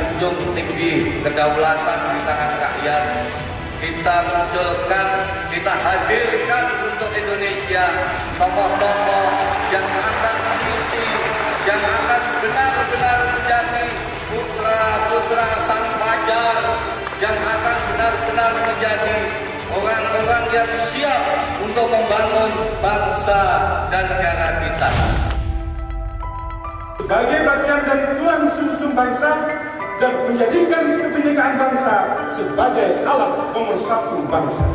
menjunjung tinggi kedaulatan di tangan rakyat. Kita munculkan, kita hadirkan untuk Indonesia tokoh-tokoh yang akan mengisi, yang akan benar-benar menjadi putra-putra sang fajar, yang akan benar-benar menjadi orang-orang yang siap untuk membangun bangsa dan negara kita. Sebagai bagian dari tulang sumsum bangsa dan menjadikan kebinekaan bangsa sebagai alat nomor satu bangsa.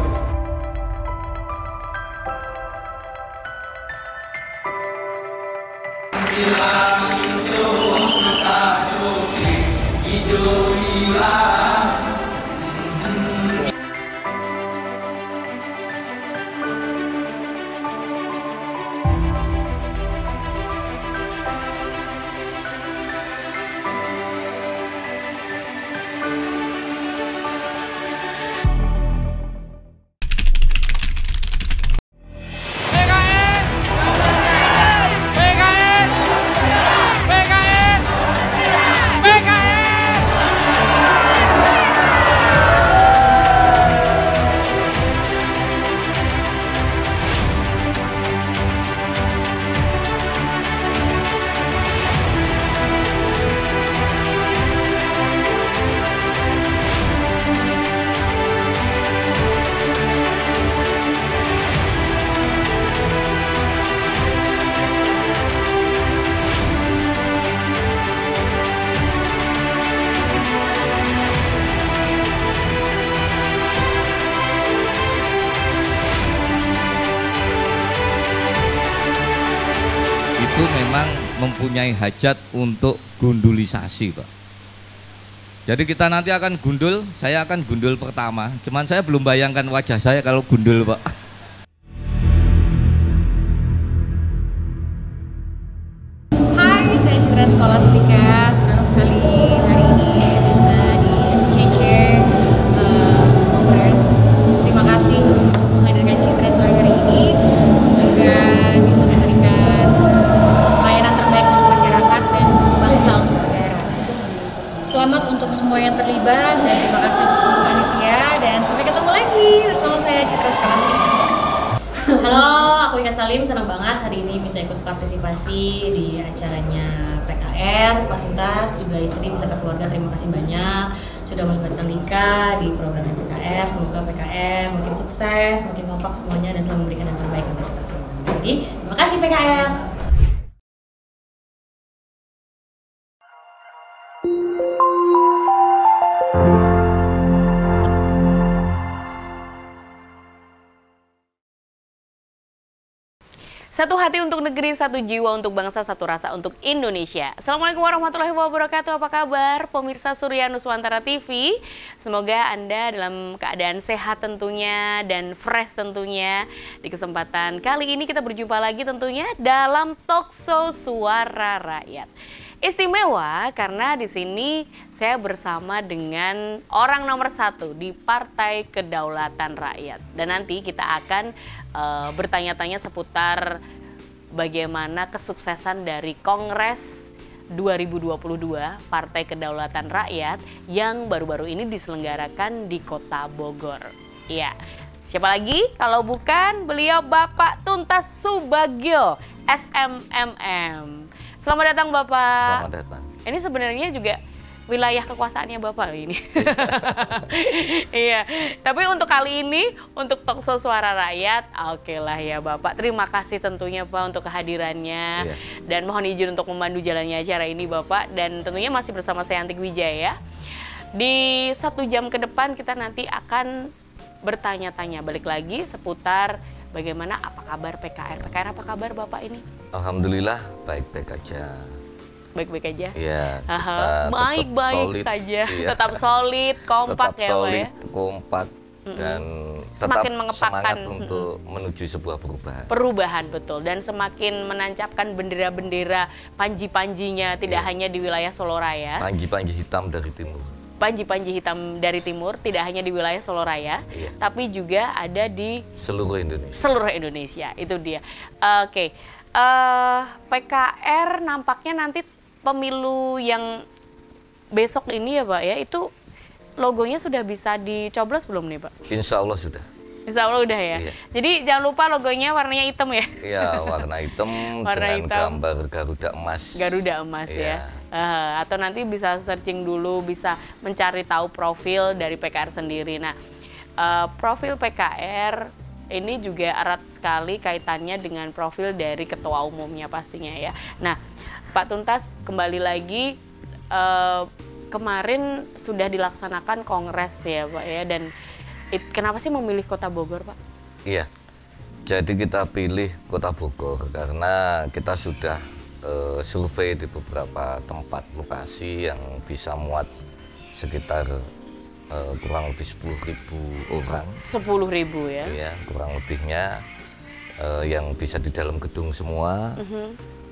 Itu memang mempunyai hajat untuk gundulisasi, Pak. Jadi kita nanti akan gundul, saya akan gundul pertama. Cuman saya belum bayangkan wajah saya kalau gundul, Pak. Hai, saya Citra Scholastika. Senang sekali hari ini bisa di SCCC Kongres. Terima kasih untuk menghadirkan Citra sore hari ini. Semoga bisa memberikan pelayanan terbaik untuk masyarakat dan bangsa untuk negara. Selamat untuk semua yang terlibat dan terima kasih untuk seluruh panitia dan sampai ketemu lagi bersama saya Citra Scholastika. Halo, aku Ika Salim, senang banget hari ini bisa ikut partisipasi di acaranya PKR, Pak Tuntas, juga istri beserta keluarga. Terima kasih banyak sudah melibatkan Ika di program PKR. Semoga PKR makin sukses, makin kompak semuanya dan selalu memberikan yang terbaik untuk kita semua. Sekali lagi, terima kasih PKR. Satu hati untuk negeri, satu jiwa untuk bangsa, satu rasa untuk Indonesia. Assalamualaikum warahmatullahi wabarakatuh. Apa kabar pemirsa Surya Nuswantara TV? Semoga Anda dalam keadaan sehat tentunya dan fresh tentunya. Di kesempatan kali ini kita berjumpa lagi tentunya dalam Talkshow Suara Rakyat. Istimewa karena di sini saya bersama dengan orang nomor satu di Partai Kedaulatan Rakyat. Dan nanti kita akan bertanya-tanya seputar bagaimana kesuksesan dari Kongres 2022 Partai Kedaulatan Rakyat yang baru-baru ini diselenggarakan di Kota Bogor. Ya, siapa lagi kalau bukan beliau Bapak Tuntas Subagio, SMMM. Selamat datang Bapak. Selamat datang. Ini sebenarnya juga wilayah kekuasaannya Bapak ini. Iya, tapi untuk kali ini, untuk Talkshow Suara Rakyat, oke lah ya Bapak. Terima kasih tentunya Pak untuk kehadirannya. Iya. Dan mohon izin untuk memandu jalannya acara ini Bapak. Dan tentunya masih bersama saya Antik Wijaya. Di 1 jam ke depan kita nanti akan bertanya-tanya balik lagi seputar bagaimana apa kabar PKR. PKR apa kabar Bapak ini? Alhamdulillah baik-baik aja. Baik-baik aja? Iya. Baik-baik saja. Iya. Tetap solid, kompak tetap ya Pak ya? kompak, dan semakin tetap mengepakkan semangat untuk menuju sebuah perubahan. Perubahan, betul. Dan semakin menancapkan bendera-bendera panji-panjinya tidak hanya di wilayah Solo Raya. Panji-panji hitam dari timur. Panji-panji hitam dari timur tidak hanya di wilayah Solo Raya, tapi juga ada di seluruh Indonesia. Seluruh Indonesia, itu dia. Oke. PKR nampaknya nanti pemilu yang besok ini ya Pak ya, itu logonya sudah bisa dicoblos belum nih Pak? Insya Allah sudah. Insya Allah udah ya. Iya. Jadi jangan lupa logonya warnanya hitam ya. Iya, warna hitam Warna dengan hitam. gambar Garuda emas. Garuda emas Iya. ya. Atau nanti bisa searching dulu, bisa mencari tahu profil dari PKR sendiri. Nah, profil PKR ini juga erat sekali kaitannya dengan profil dari ketua umumnya pastinya ya. Nah, Pak Tuntas kembali lagi, kemarin sudah dilaksanakan kongres ya Pak ya, dan kenapa sih memilih Kota Bogor Pak? Iya, jadi kita pilih Kota Bogor karena kita sudah survei di beberapa tempat lokasi yang bisa muat sekitar kurang lebih 10.000 orang. 10.000 ya? Iya, kurang lebihnya yang bisa di dalam gedung semua.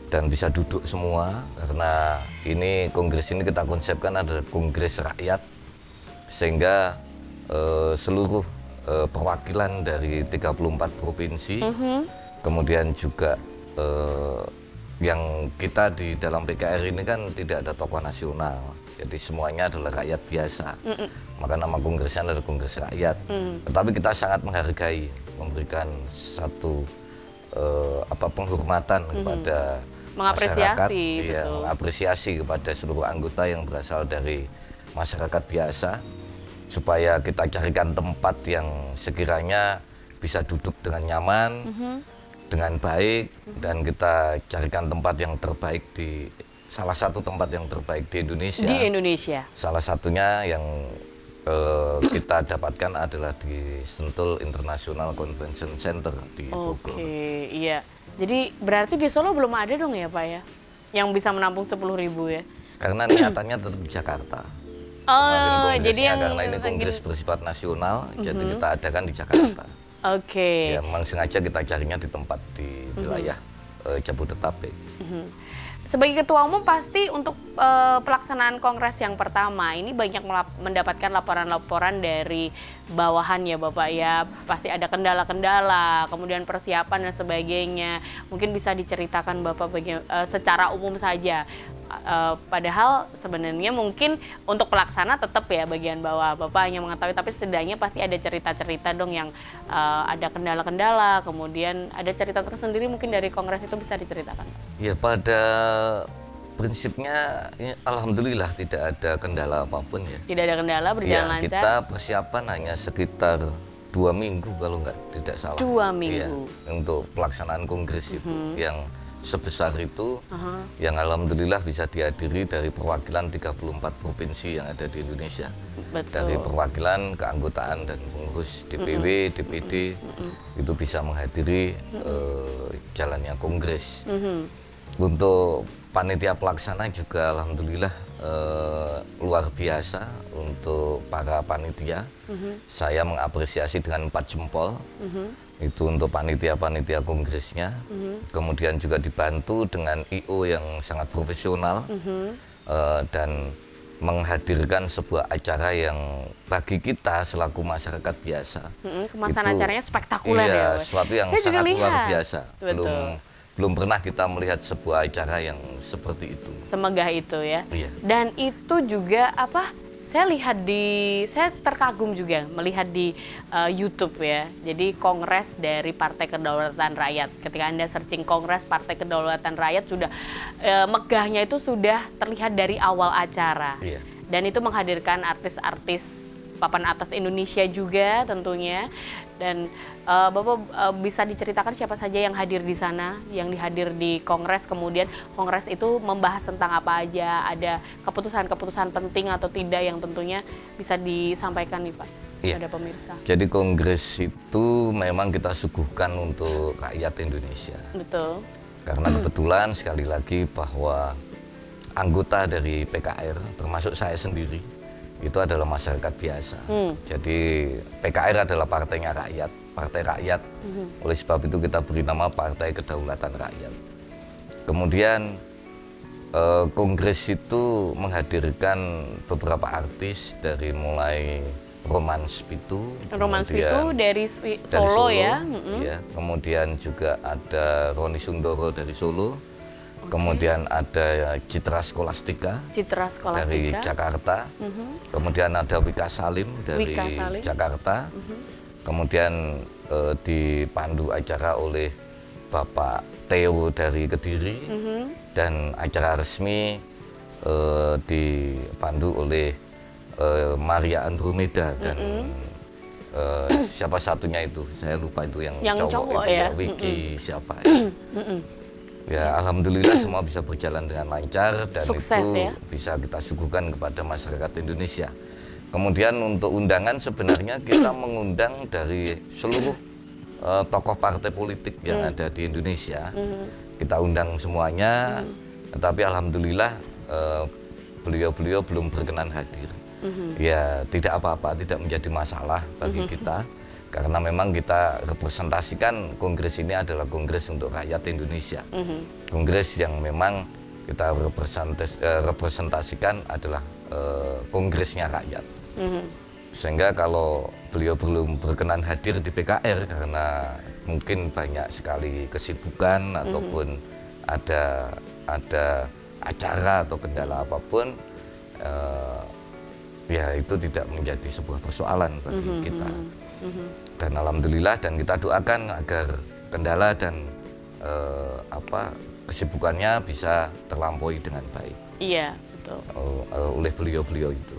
Dan bisa duduk semua, karena ini kongres ini kita konsepkan ada kongres rakyat, sehingga seluruh perwakilan dari 34 provinsi, kemudian juga yang kita di dalam PKR ini kan tidak ada tokoh nasional, jadi semuanya adalah rakyat biasa. Maka nama kongresnya adalah Kongres Rakyat. Tetapi kita sangat menghargai, memberikan satu penghormatan kepada mengapresiasi, masyarakat, betul. mengapresiasi kepada seluruh anggota yang berasal dari masyarakat biasa, supaya kita carikan tempat yang sekiranya bisa duduk dengan nyaman, dengan baik, dan kita carikan tempat yang terbaik di salah satu tempat yang terbaik di Indonesia. Di Indonesia. Salah satunya yang kita dapatkan adalah di Sentul International Convention Center di Bogor. Oke, iya. Jadi berarti di Solo belum ada dong ya Pak ya, yang bisa menampung 10.000 ya? Karena niatannya tetap di Jakarta. Oh, jadi yang karena ini kongres bersifat nasional, jadi kita adakan di Jakarta. Oke. Ya, memang sengaja kita carinya di tempat di wilayah Jabodetabek. Sebagai ketua umum pasti untuk pelaksanaan kongres yang pertama ini banyak mendapatkan laporan-laporan dari bawahan ya Bapak ya. Pasti ada kendala-kendala, kemudian persiapan dan sebagainya. Mungkin bisa diceritakan Bapak secara umum saja. Padahal sebenarnya mungkin untuk pelaksana tetap ya bagian bawah Bapak hanya mengetahui, tapi setidaknya pasti ada cerita-cerita dong yang ada kendala-kendala, kemudian ada cerita tersendiri mungkin dari kongres itu bisa diceritakan. Ya, pada prinsipnya ya, alhamdulillah tidak ada kendala apapun ya. Tidak ada kendala, berjalan lancar. Kita persiapan hanya sekitar 2 minggu kalau tidak salah. 2 minggu. Ya, untuk pelaksanaan kongres itu yang sebesar itu, yang alhamdulillah bisa dihadiri dari perwakilan 34 provinsi yang ada di Indonesia. Betul. Dari perwakilan, keanggotaan dan pengurus DPW, DPD itu bisa menghadiri jalannya kongres. Untuk panitia pelaksana juga alhamdulillah luar biasa untuk para panitia. Saya mengapresiasi dengan 4 jempol. Itu untuk panitia-panitia kongresnya. Kemudian juga dibantu dengan IO yang sangat profesional dan menghadirkan sebuah acara yang bagi kita selaku masyarakat biasa kemasan acaranya spektakuler ya. Sesuatu yang saya sangat juga luar lihat. biasa. Belum pernah kita melihat sebuah acara yang seperti itu. Semegah itu ya. Iya. Dan itu juga saya terkagum juga melihat di YouTube ya. Jadi kongres dari Partai Kedaulatan Rakyat. Ketika Anda searching kongres Partai Kedaulatan Rakyat sudah megahnya itu sudah terlihat dari awal acara. Iya. Dan itu menghadirkan artis-artis papan atas Indonesia juga tentunya. Dan Bapak bisa diceritakan siapa saja yang hadir di sana, yang dihadir di kongres, kemudian kongres itu membahas tentang apa aja, ada keputusan-keputusan penting atau tidak yang tentunya bisa disampaikan nih Pak kepada pemirsa. Jadi kongres itu memang kita suguhkan untuk rakyat Indonesia. Betul. Karena kebetulan sekali lagi bahwa anggota dari PKR, termasuk saya sendiri, itu adalah masyarakat biasa. Jadi PKR adalah partainya rakyat, partai rakyat. Oleh sebab itu kita beri nama Partai Kedaulatan Rakyat. Kemudian kongres itu menghadirkan beberapa artis dari mulai Romans Pitu. Romans Pitu dari Solo ya. Ya. Kemudian juga ada Roni Sundoro dari Solo. Kemudian ada Citra Scholastika Citra dari Scholastika. Jakarta. Kemudian ada Wika Salim dari Wika Salim. Jakarta. Kemudian dipandu acara oleh Bapak Theo dari Kediri. Dan acara resmi dipandu oleh Maria Andromeda dan siapa satunya itu, saya lupa itu yang cowok itu ya. Wiki siapa ya. Ya, alhamdulillah semua bisa berjalan dengan lancar dan Sukses, itu ya. bisa kita suguhkan kepada masyarakat Indonesia. Kemudian untuk undangan sebenarnya kita mengundang dari seluruh tokoh partai politik yang ada di Indonesia. Kita undang semuanya, tetapi alhamdulillah beliau-beliau belum berkenan hadir. Ya tidak apa-apa, tidak menjadi masalah bagi kita. Karena memang kita representasikan kongres ini adalah kongres untuk rakyat Indonesia. Kongres yang memang kita representasikan adalah kongresnya rakyat. Sehingga kalau beliau belum berkenan hadir di PKR karena mungkin banyak sekali kesibukan ataupun ada acara atau kendala apapun, ya itu tidak menjadi sebuah persoalan bagi kita. Dan alhamdulillah, dan kita doakan agar kendala dan kesibukannya bisa terlampaui dengan baik. Iya, betul. Oleh beliau-beliau itu.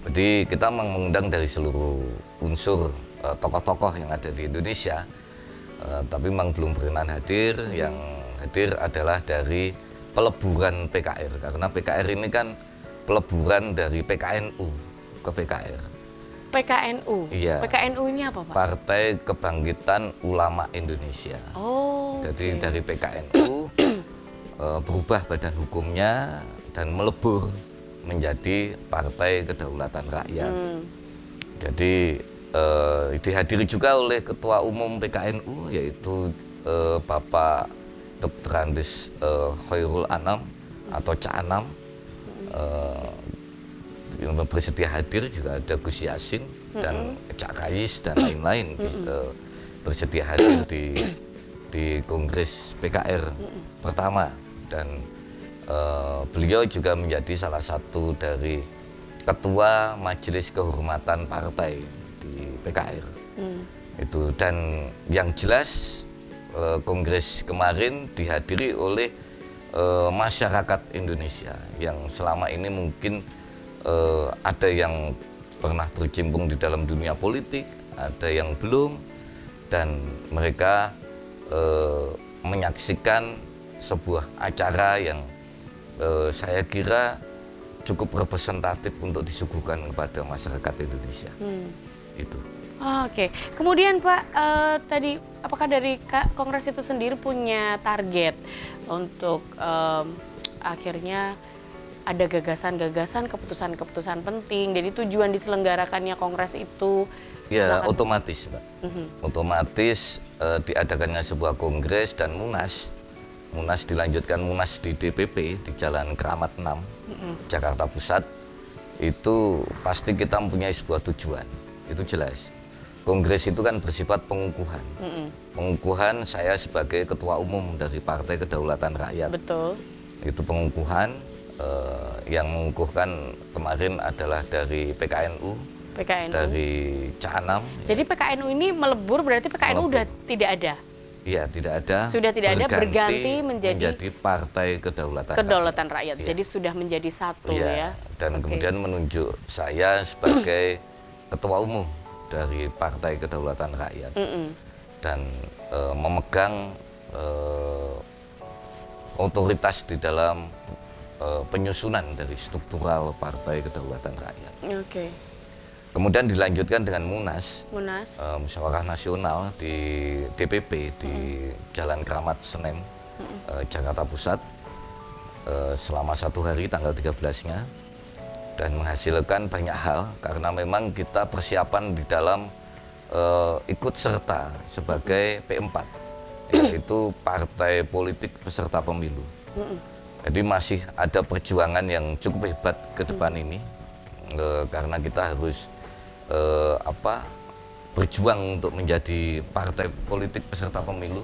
Jadi kita mengundang dari seluruh unsur tokoh-tokoh yang ada di Indonesia, tapi memang belum berkenan hadir. Yang hadir adalah dari peleburan PKR, karena PKR ini kan peleburan dari PKNU ke PKR. PKNU? Iya. PKNU ini apa, Pak? Partai Kebangkitan Ulama Indonesia. Oh, jadi dari PKNU berubah badan hukumnya dan melebur menjadi Partai Kedaulatan Rakyat. Jadi dihadiri juga oleh Ketua Umum PKNU, yaitu Bapak Dr. Andes Khairul Anam atau Cak Anam. Yang bersedia hadir juga ada Gus Yasin dan Cak Kais dan lain-lain bersedia hadir di Kongres PKR pertama, dan beliau juga menjadi salah satu dari Ketua Majelis Kehormatan Partai di PKR. Itu, dan yang jelas Kongres kemarin dihadiri oleh masyarakat Indonesia yang selama ini mungkin ada yang pernah berkecimpung di dalam dunia politik, ada yang belum, dan mereka menyaksikan sebuah acara yang saya kira cukup representatif untuk disuguhkan kepada masyarakat Indonesia. Itu. Oh, oke. Kemudian Pak, tadi apakah dari Kongres itu sendiri punya target untuk akhirnya ada gagasan-gagasan, keputusan-keputusan penting, jadi tujuan diselenggarakannya Kongres itu? Ya, silakan. otomatis, Mbak. Otomatis diadakannya sebuah Kongres dan Munas dilanjutkan Munas di DPP di Jalan Keramat 6, Jakarta Pusat, itu pasti kita mempunyai sebuah tujuan, itu jelas. Kongres itu kan bersifat pengukuhan. Pengukuhan saya sebagai Ketua Umum dari Partai Kedaulatan Rakyat. Betul. Itu pengukuhan. Yang mengukuhkan kemarin adalah dari PKNU, dari Cak Anam. Jadi ya. PKNU ini melebur, berarti PKNU udah tidak ada? Iya, tidak ada. Sudah tidak ada, berganti menjadi Partai Kedaulatan Rakyat. Ya. Jadi sudah menjadi satu ya. Dan kemudian menunjuk saya sebagai Ketua Umum dari Partai Kedaulatan Rakyat. Dan memegang otoritas di dalam penyusunan dari struktural Partai Kedaulatan Rakyat. Oke. Kemudian dilanjutkan dengan Munas. Musyawarah Nasional di DPP di Jalan Keramat Senen, Jakarta Pusat, selama 1 hari tanggal 13-nya, dan menghasilkan banyak hal karena memang kita persiapan di dalam ikut serta sebagai P4, yaitu Partai Politik Peserta Pemilu. Jadi masih ada perjuangan yang cukup hebat ke depan ini, karena kita harus berjuang untuk menjadi partai politik peserta pemilu,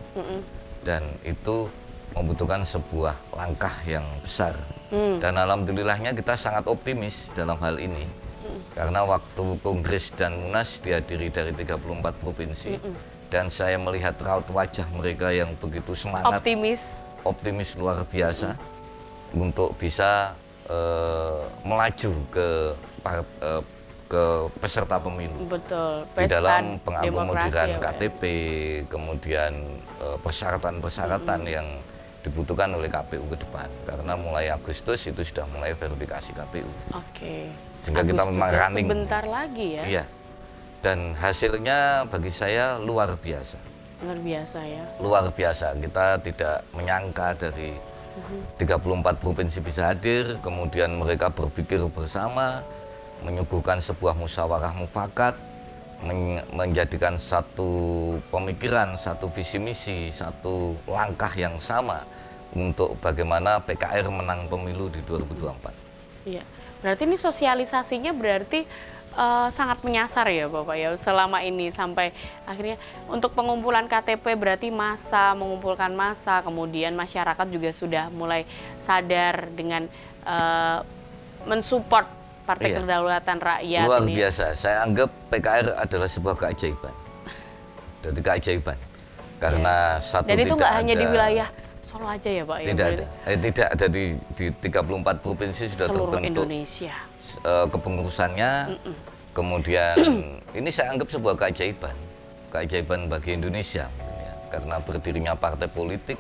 dan itu membutuhkan sebuah langkah yang besar. Dan alhamdulillahnya kita sangat optimis dalam hal ini. Karena waktu Kongres dan Munas dihadiri dari 34 provinsi, dan saya melihat raut wajah mereka yang begitu semangat, optimis luar biasa untuk bisa melaju ke peserta pemilu. Betul. Di dalam pengakomodiraan ya, KTP, kemudian persyaratan-persyaratan yang dibutuhkan oleh KPU ke depan. Karena mulai Agustus itu sudah mulai verifikasi KPU. Oke. Sehingga kita memang running. Sebentar lagi ya. Iya. Dan hasilnya bagi saya luar biasa. Luar biasa ya. Luar biasa. Kita tidak menyangka dari 34 provinsi bisa hadir, kemudian mereka berpikir bersama, menyuguhkan sebuah musyawarah mufakat, menjadikan satu pemikiran, satu visi misi, satu langkah yang sama untuk bagaimana PKR menang pemilu di 2024. Iya, berarti ini sosialisasinya berarti sangat menyasar ya Bapak ya selama ini sampai akhirnya untuk pengumpulan KTP berarti mengumpulkan massa, kemudian masyarakat juga sudah mulai sadar dengan mensupport Partai Kedaulatan Rakyat. Luar biasa, saya anggap PKR adalah sebuah keajaiban. Jadi keajaiban. Karena satu dan itu nggak hanya di wilayah Solo aja ya Pak? Tidak ada. Tidak ada di 34 provinsi sudah seluruh terbentuk Indonesia. Kepengurusannya. Kemudian ini saya anggap sebuah keajaiban. Keajaiban bagi Indonesia. Ya. Karena berdirinya partai politik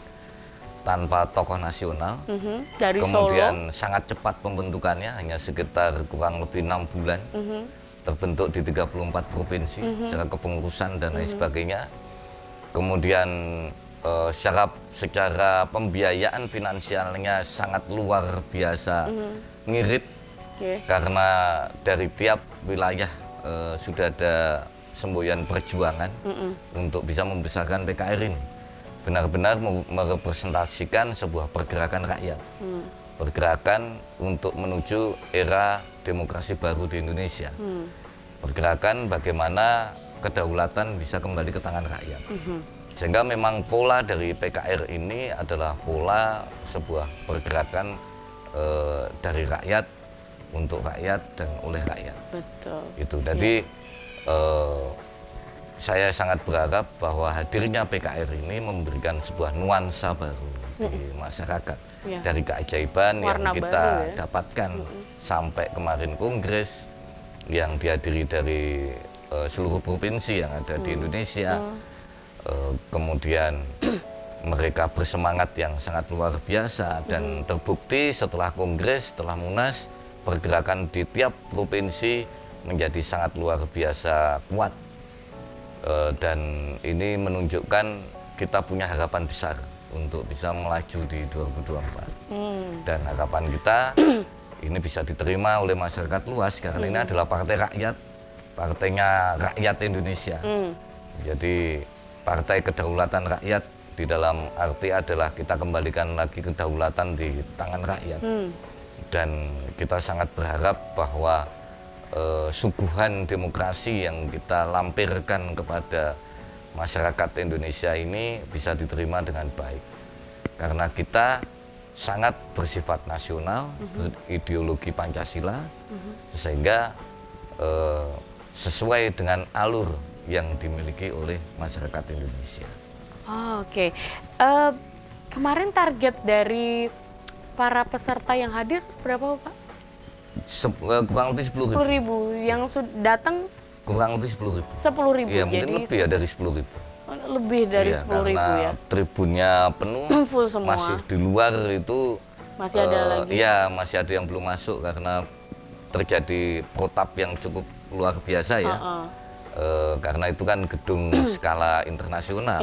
tanpa tokoh nasional, dari kemudian Solo. Sangat cepat pembentukannya, hanya sekitar kurang lebih 6 bulan, terbentuk di 34 provinsi, secara kepengurusan dan lain sebagainya. Kemudian secara pembiayaan finansialnya sangat luar biasa, ngirit, karena dari tiap wilayah sudah ada semboyan perjuangan untuk bisa membesarkan PKR ini. Benar-benar merepresentasikan sebuah pergerakan rakyat, pergerakan untuk menuju era demokrasi baru di Indonesia, pergerakan bagaimana kedaulatan bisa kembali ke tangan rakyat. Sehingga memang pola dari PKR ini adalah pola sebuah pergerakan dari rakyat untuk rakyat dan oleh rakyat. Betul. Itu jadi. Saya sangat berharap bahwa hadirnya PKR ini memberikan sebuah nuansa baru di masyarakat. Dari keajaiban yang kita dapatkan sampai kemarin Kongres yang dihadiri dari seluruh provinsi yang ada di Indonesia. Kemudian mereka bersemangat yang sangat luar biasa dan terbukti setelah Kongres, setelah Munas, pergerakan di tiap provinsi menjadi sangat luar biasa kuat. Dan ini menunjukkan kita punya harapan besar untuk bisa melaju di 2024. Dan harapan kita ini bisa diterima oleh masyarakat luas karena ini adalah partai rakyat, partainya rakyat Indonesia. Jadi partai kedaulatan rakyat di dalam arti adalah kita kembalikan lagi kedaulatan di tangan rakyat. Dan kita sangat berharap bahwa suguhan demokrasi yang kita lampirkan kepada masyarakat Indonesia ini bisa diterima dengan baik. Karena kita sangat bersifat nasional, berideologi Pancasila, sehingga sesuai dengan alur yang dimiliki oleh masyarakat Indonesia. Oke. Kemarin target dari para peserta yang hadir berapa Pak? Kurang lebih 10.000 yang sudah datang kurang lebih 10.000. 10.000 Iya, mungkin lebih ya dari 10.000. Lebih dari 10.000 ya. Tribunnya penuh, full semua. Masih di luar itu masih ada lagi. Iya, masih ada yang belum masuk karena terjadi protap yang cukup luar biasa ya. Karena itu kan gedung skala internasional.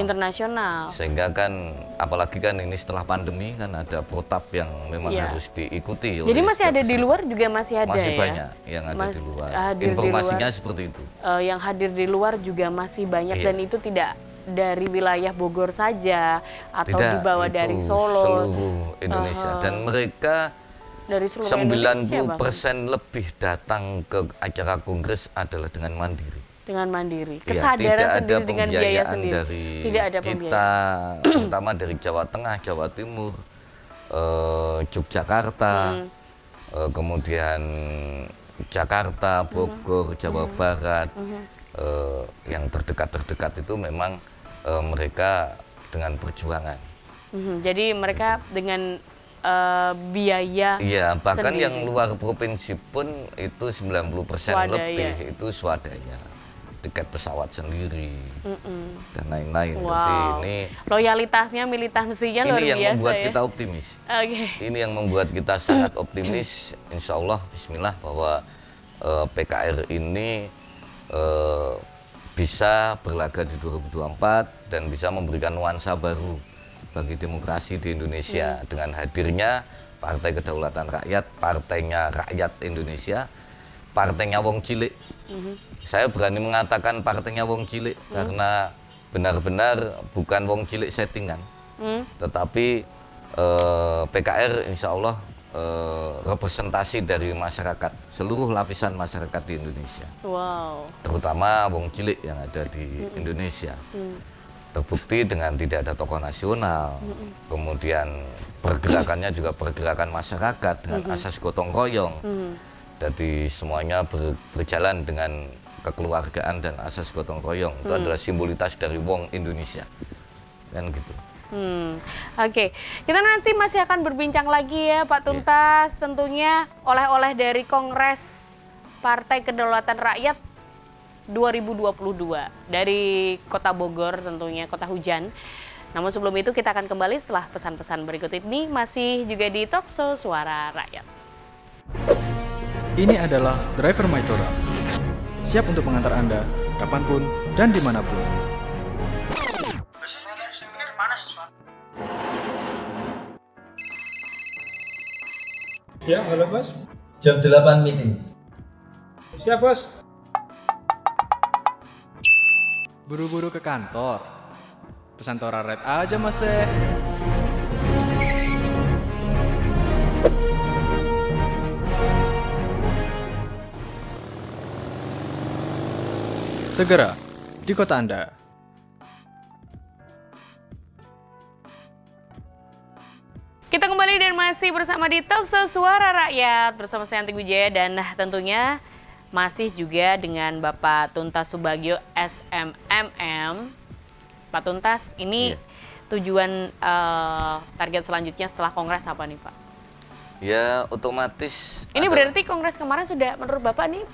Sehingga kan apalagi kan ini setelah pandemi kan ada protap yang memang harus diikuti. Jadi masih ada di luar juga masih ada masih ya? banyak yang ada di luar. Informasinya seperti itu. Yang hadir di luar juga masih banyak dan itu tidak dari wilayah Bogor saja atau dibawa dari Solo. Seluruh Indonesia dan mereka dari seluruh 90% lebih datang ke acara Kongres adalah dengan mandiri. Dengan mandiri, Ya, kesadaran tidak ada sendiri dengan biaya pembiayaan sendiri. dari Tidak ada kita, pembiayaan. terutama dari Jawa Tengah, Jawa Timur, Yogyakarta, kemudian Jakarta, Bogor, Jawa Barat, yang terdekat-terdekat itu memang mereka dengan perjuangan. Jadi mereka dengan biaya Iya, bahkan sendiri. yang luar provinsi pun itu 90% Swadaya. lebih itu swadaya. Tiket pesawat sendiri dan lain-lain. Jadi Wow. ini Loyalitasnya, militansinya luar yang biasa membuat ya. kita optimis. Oke. Ini yang membuat kita sangat optimis, insya Allah, Bismillah, bahwa PKR ini bisa berlaga di 2024 dan bisa memberikan nuansa baru bagi demokrasi di Indonesia dengan hadirnya Partai Kedaulatan Rakyat, partainya rakyat Indonesia, partainya wong cilik. Saya berani mengatakan partainya wong cilik karena benar-benar bukan wong cilik settingan, tetapi PKR insya Allah representasi dari masyarakat, seluruh lapisan masyarakat di Indonesia, Wow. terutama wong cilik yang ada di Indonesia. Terbukti dengan tidak ada tokoh nasional, kemudian pergerakannya juga pergerakan masyarakat dengan asas gotong royong. Jadi semuanya berjalan dengan kekeluargaan dan asas gotong royong. Itu adalah simbolitas dari wong Indonesia, kan gitu. Oke, kita nanti masih akan berbincang lagi ya Pak Tuntas, tentunya oleh-oleh dari Kongres Partai Kedaulatan Rakyat 2022 dari Kota Bogor, tentunya kota hujan. Namun sebelum itu kita akan kembali setelah pesan-pesan berikut ini, masih juga di Talkshow Suara Rakyat. Ini adalah Driver Mytora, siap untuk mengantar Anda kapanpun dan dimanapun. Ya, halo bos. Jam 8 meeting. Siap bos. Buru-buru ke kantor. Pesan Tora Red aja mas. Segera di kota Anda. Kita kembali dan masih bersama di Talkshow Suara Rakyat bersama saya Anti Wijaya dan tentunya masih juga dengan Bapak Tuntas Subagio SMMM. Pak Tuntas, ini tujuan target selanjutnya setelah Kongres apa nih Pak? Ya otomatis. Ini berarti Kongres kemarin sudah menurut Bapak nih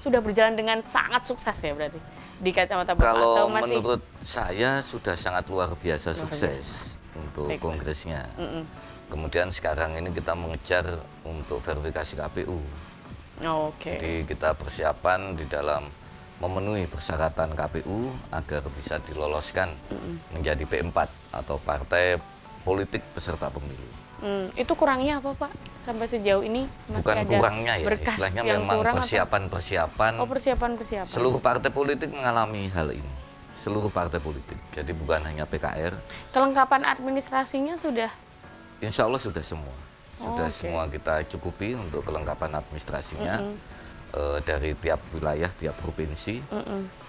sudah berjalan dengan sangat sukses ya berarti di kacamata Bapak? Kalau atau masih... menurut saya sudah sangat luar biasa sukses untuk Baik, kongresnya. Kemudian sekarang ini kita mengejar untuk verifikasi KPU. Oke. Jadi kita persiapan di dalam memenuhi persyaratan KPU agar bisa diloloskan menjadi P4 atau Partai Politik Peserta Pemilu. Itu kurangnya apa Pak? Sampai sejauh ini masih Bukan ada kurangnya ya, berkas istilahnya yang memang kurang atau- persiapan-persiapan. Oh, persiapan-persiapan. Seluruh partai politik mengalami hal ini. Seluruh partai politik. Jadi bukan hanya PKR. Kelengkapan administrasinya sudah. Insya Allah sudah semua. Sudah Oke. semua kita cukupi untuk kelengkapan administrasinya dari tiap wilayah, tiap provinsi.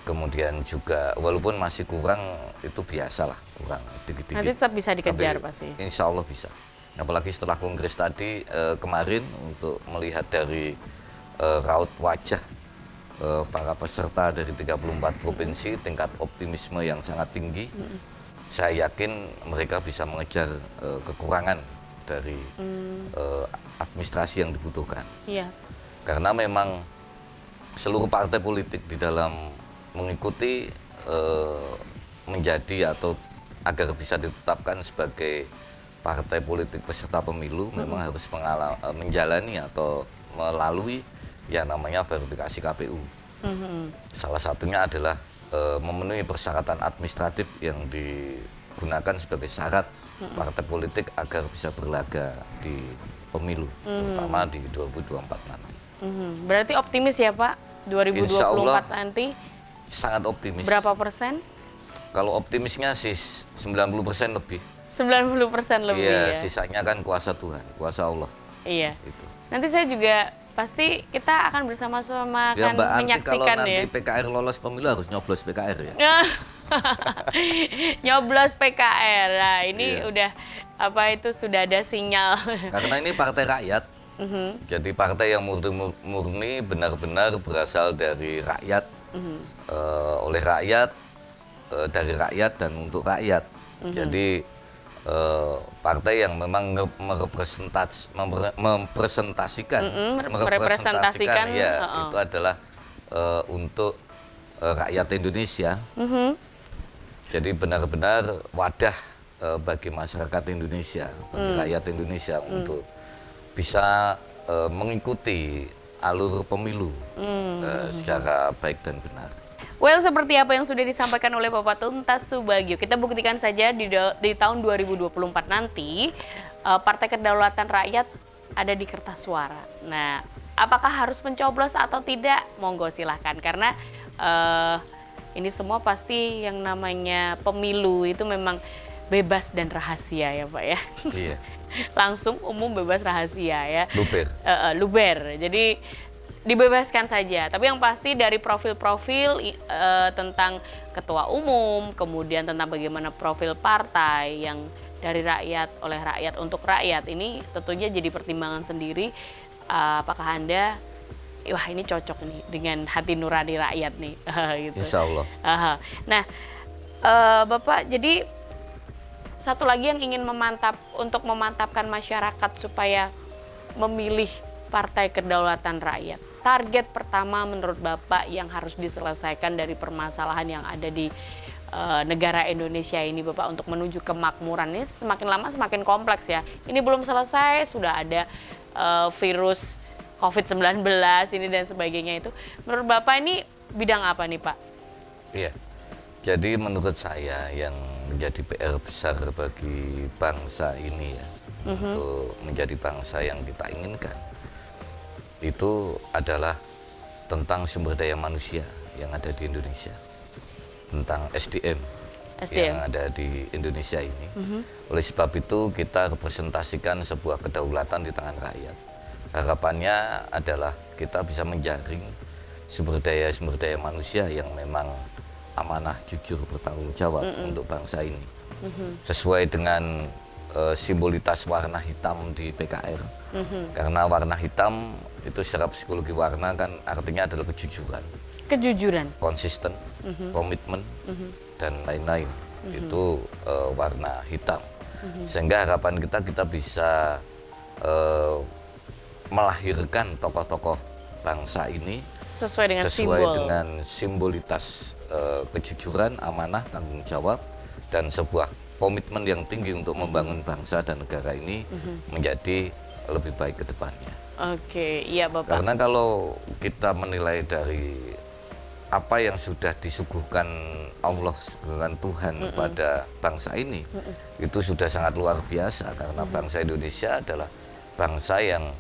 Kemudian juga walaupun masih kurang, itu biasalah, kurang dikit-dikit. Nanti tetap bisa dikejar Tapi pasti. Insya Allah bisa. Apalagi setelah kongres tadi kemarin untuk melihat dari raut wajah para peserta dari 34 provinsi, tingkat optimisme yang sangat tinggi. Saya yakin mereka bisa mengejar kekurangan dari administrasi yang dibutuhkan. Iya. Karena memang seluruh partai politik di dalam mengikuti menjadi atau agar bisa ditetapkan sebagai partai politik peserta pemilu memang harus menjalani atau melalui yang namanya verifikasi KPU. Salah satunya adalah memenuhi persyaratan administratif yang digunakan sebagai syarat partai politik agar bisa berlaga di pemilu, terutama di 2024 nanti. Berarti optimis ya Pak, 2024 Insya Allah nanti sangat optimis. berapa persen? Kalau optimisnya sih 90% lebih. 90% lebih Iya, ya. sisanya kan kuasa Tuhan, kuasa Allah. Iya. Itu. Nanti saya juga pasti kita akan bersama-sama Ya akan Mbak Anti, kalau menyaksikan nanti ya. PKR lolos pemilu harus nyoblos PKR ya. Nyoblos PKR. Nah, ini Iya. udah apa itu sudah ada sinyal. Karena ini partai rakyat. Jadi partai yang murni benar-benar berasal dari rakyat, oleh rakyat, dari rakyat dan untuk rakyat. Jadi partai yang memang merepresentasikan ya, itu adalah untuk rakyat Indonesia. Jadi benar-benar wadah bagi masyarakat Indonesia, bagi rakyat Indonesia untuk bisa mengikuti alur pemilu secara baik dan benar. Well, seperti apa yang sudah disampaikan oleh Bapak Tuntas Subagio, kita buktikan saja di tahun 2024 nanti Partai Kedaulatan Rakyat ada di kertas suara. Nah, apakah harus mencoblos atau tidak? Monggo silahkan, karena ini semua pasti yang namanya pemilu itu memang bebas dan rahasia ya Pak ya. Iya. Langsung umum bebas rahasia ya. Luber. Luber. Jadi dibebaskan saja. Tapi yang pasti dari profil-profil tentang ketua umum, kemudian tentang bagaimana profil partai yang dari rakyat, oleh rakyat, untuk rakyat, ini tentunya jadi pertimbangan sendiri. Apakah Anda, wah ini cocok nih dengan hati nurani rakyat nih. Gitu. Insya Allah. Nah, Bapak, jadi satu lagi yang ingin untuk memantapkan masyarakat supaya memilih Partai Kedaulatan Rakyat. Target pertama menurut Bapak yang harus diselesaikan dari permasalahan yang ada di negara Indonesia ini, Bapak, untuk menuju kemakmuran. Ini semakin lama semakin kompleks ya. Ini belum selesai, sudah ada virus COVID-19 ini dan sebagainya itu. Menurut Bapak ini bidang apa nih, Pak? Iya. Jadi menurut saya yang menjadi PR besar bagi bangsa ini ya, untuk menjadi bangsa yang kita inginkan, itu adalah tentang sumber daya manusia yang ada di Indonesia, tentang SDM yang ada di Indonesia ini. Oleh sebab itu kita representasikan sebuah kedaulatan di tangan rakyat. Harapannya adalah kita bisa menjaring sumber daya manusia yang memang amanah, jujur, bertanggung jawab untuk bangsa ini. Sesuai dengan simbolitas warna hitam di PKR. Karena warna hitam itu secara psikologi warna kan artinya adalah kejujuran. Kejujuran. Konsisten, komitmen, dan lain-lain. Itu warna hitam. Sehingga harapan kita bisa melahirkan tokoh-tokoh bangsa ini sesuai dengan simbolitas kejujuran, amanah, tanggung jawab, dan sebuah komitmen yang tinggi untuk membangun bangsa dan negara ini menjadi lebih baik ke depannya. Oke, iya Bapak. Karena kalau kita menilai dari apa yang sudah disuguhkan Allah, suguhkan Tuhan pada bangsa ini, itu sudah sangat luar biasa. Karena bangsa Indonesia adalah bangsa yang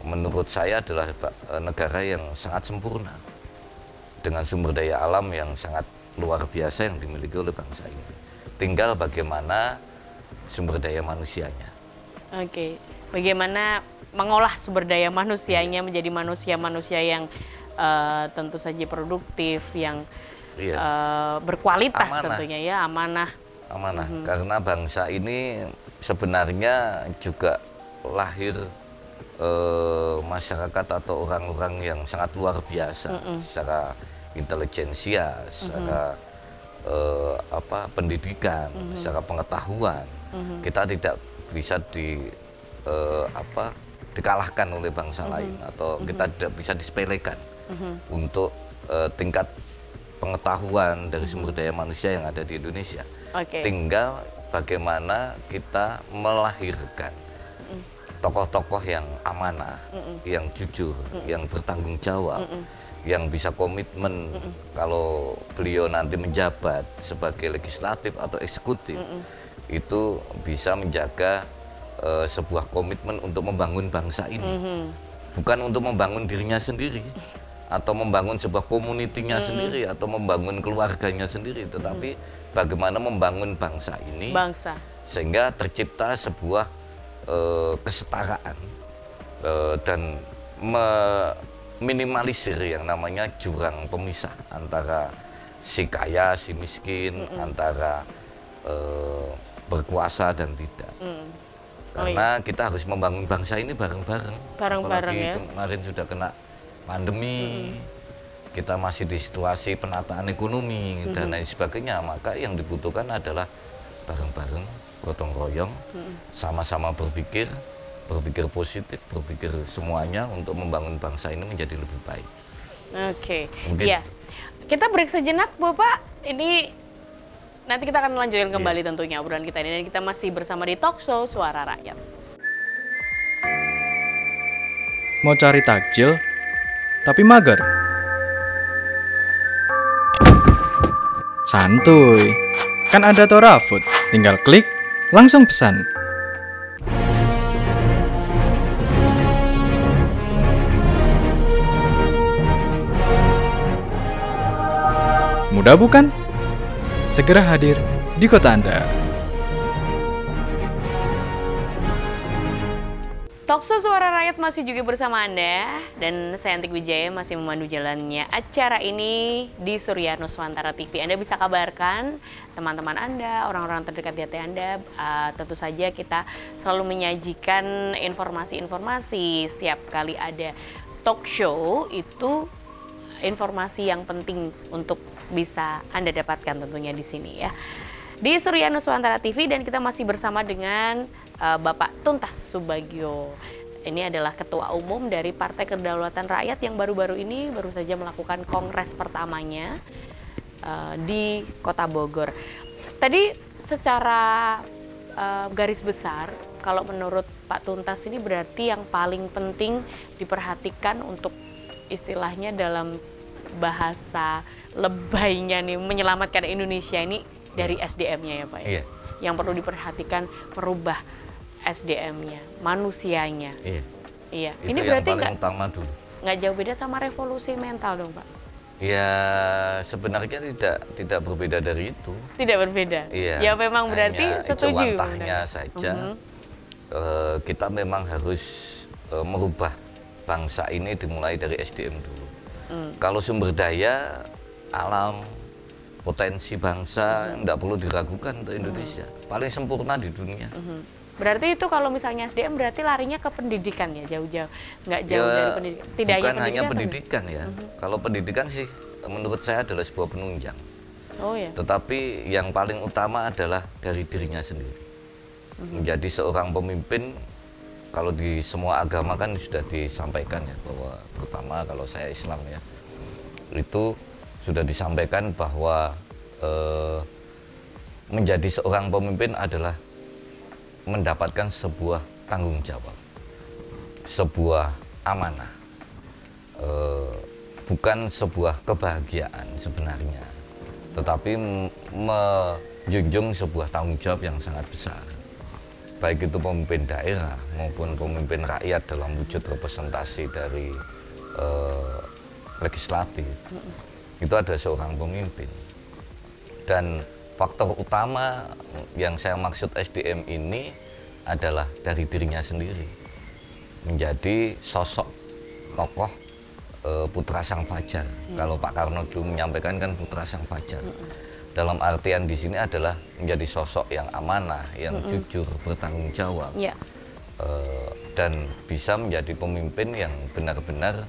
menurut saya adalah negara yang sangat sempurna, dengan sumber daya alam yang sangat luar biasa yang dimiliki oleh bangsa ini. Tinggal bagaimana sumber daya manusianya. Oke, bagaimana mengolah sumber daya manusianya menjadi manusia-manusia yang tentu saja produktif, yang berkualitas, amanah. Tentunya ya, amanah. Karena bangsa ini sebenarnya juga lahir masyarakat atau orang-orang yang sangat luar biasa secara intelijensia, secara pendidikan, secara pengetahuan. Kita tidak bisa dikalahkan oleh bangsa lain, atau kita tidak bisa disepelekan untuk tingkat pengetahuan dari sumber daya manusia yang ada di Indonesia. Tinggal bagaimana kita melahirkan tokoh-tokoh yang amanah, yang jujur, yang bertanggung jawab, yang bisa komitmen kalau beliau nanti menjabat sebagai legislatif atau eksekutif, itu bisa menjaga sebuah komitmen untuk membangun bangsa ini, bukan untuk membangun dirinya sendiri atau membangun sebuah komunitinya sendiri atau membangun keluarganya sendiri, tetapi bagaimana membangun bangsa ini sehingga tercipta sebuah kesetaraan dan meminimalisir yang namanya jurang pemisah antara si kaya, si miskin, antara berkuasa dan tidak. Karena kita harus membangun bangsa ini bareng-bareng. Bareng-bareng ya. Kemarin sudah kena pandemi, kita masih di situasi penataan ekonomi dan lain sebagainya. Maka yang dibutuhkan adalah bareng-bareng, gotong royong, sama-sama berpikir positif, berpikir semuanya untuk membangun bangsa ini menjadi lebih baik. Oke, Mungkin ya. Kita break sejenak, Bapak. Ini nanti kita akan lanjutkan kembali tentunya obrolan kita ini. Dan kita masih bersama di Talk Show Suara Rakyat. Mau cari takjil, tapi mager? Santuy, kan ada Tora Food. Tinggal klik, langsung pesan. Mudah bukan? Segera hadir di kota Anda. Talkshow Suara Rakyat masih juga bersama Anda, dan saya Antik Wijaya masih memandu jalannya acara ini di Surya Nuswantara TV. Anda bisa kabarkan teman-teman Anda, orang-orang terdekat di hati Anda. Tentu saja kita selalu menyajikan informasi-informasi setiap kali ada talk show, itu informasi yang penting untuk bisa Anda dapatkan tentunya di sini ya. Di Surya Nuswantara TV, dan kita masih bersama dengan Bapak Tuntas Subagio. Ini adalah Ketua Umum dari Partai Kedaulatan Rakyat yang baru-baru ini baru saja melakukan kongres pertamanya di Kota Bogor. Tadi secara garis besar, kalau menurut Pak Tuntas ini berarti yang paling penting diperhatikan untuk istilahnya dalam bahasa lebaynya nih, menyelamatkan Indonesia ini dari SDM-nya ya Pak ya? Iya. Yang perlu diperhatikan, merubah SDM-nya, manusianya. Iya. Iya. Itu Ini yang berarti paling utama dulu. nggak jauh beda sama revolusi mental dong Pak? Ya sebenarnya tidak berbeda dari itu. Tidak berbeda? Iya. Ya memang berarti Hanya setuju. ejawantahnya saja. Kita memang harus merubah bangsa ini dimulai dari SDM dulu. Kalau sumber daya, alam, potensi bangsa tidak perlu diragukan untuk Indonesia. Paling sempurna di dunia. Berarti itu kalau misalnya SDM berarti larinya ke pendidikan ya, jauh-jauh. Nggak jauh Ya, dari pendidikan. Tidak bukan hanya hanya pendidikan ya. Kalau pendidikan sih menurut saya adalah sebuah penunjang. Oh ya. Tetapi yang paling utama adalah dari dirinya sendiri. Menjadi seorang pemimpin, kalau di semua agama kan sudah disampaikan ya, bahwa terutama kalau saya Islam ya, itu sudah disampaikan bahwa menjadi seorang pemimpin adalah mendapatkan sebuah tanggung jawab, sebuah amanah, bukan sebuah kebahagiaan sebenarnya, tetapi menjunjung sebuah tanggung jawab yang sangat besar. Baik itu pemimpin daerah maupun pemimpin rakyat dalam wujud representasi dari legislatif, itu ada seorang pemimpin. Dan faktor utama yang saya maksud SDM ini adalah dari dirinya sendiri, menjadi sosok tokoh putra sang fajar. Kalau Pak Karno dulu menyampaikan kan putra sang fajar. Dalam artian di sini adalah menjadi sosok yang amanah, yang jujur, bertanggung jawab, dan bisa menjadi pemimpin yang benar-benar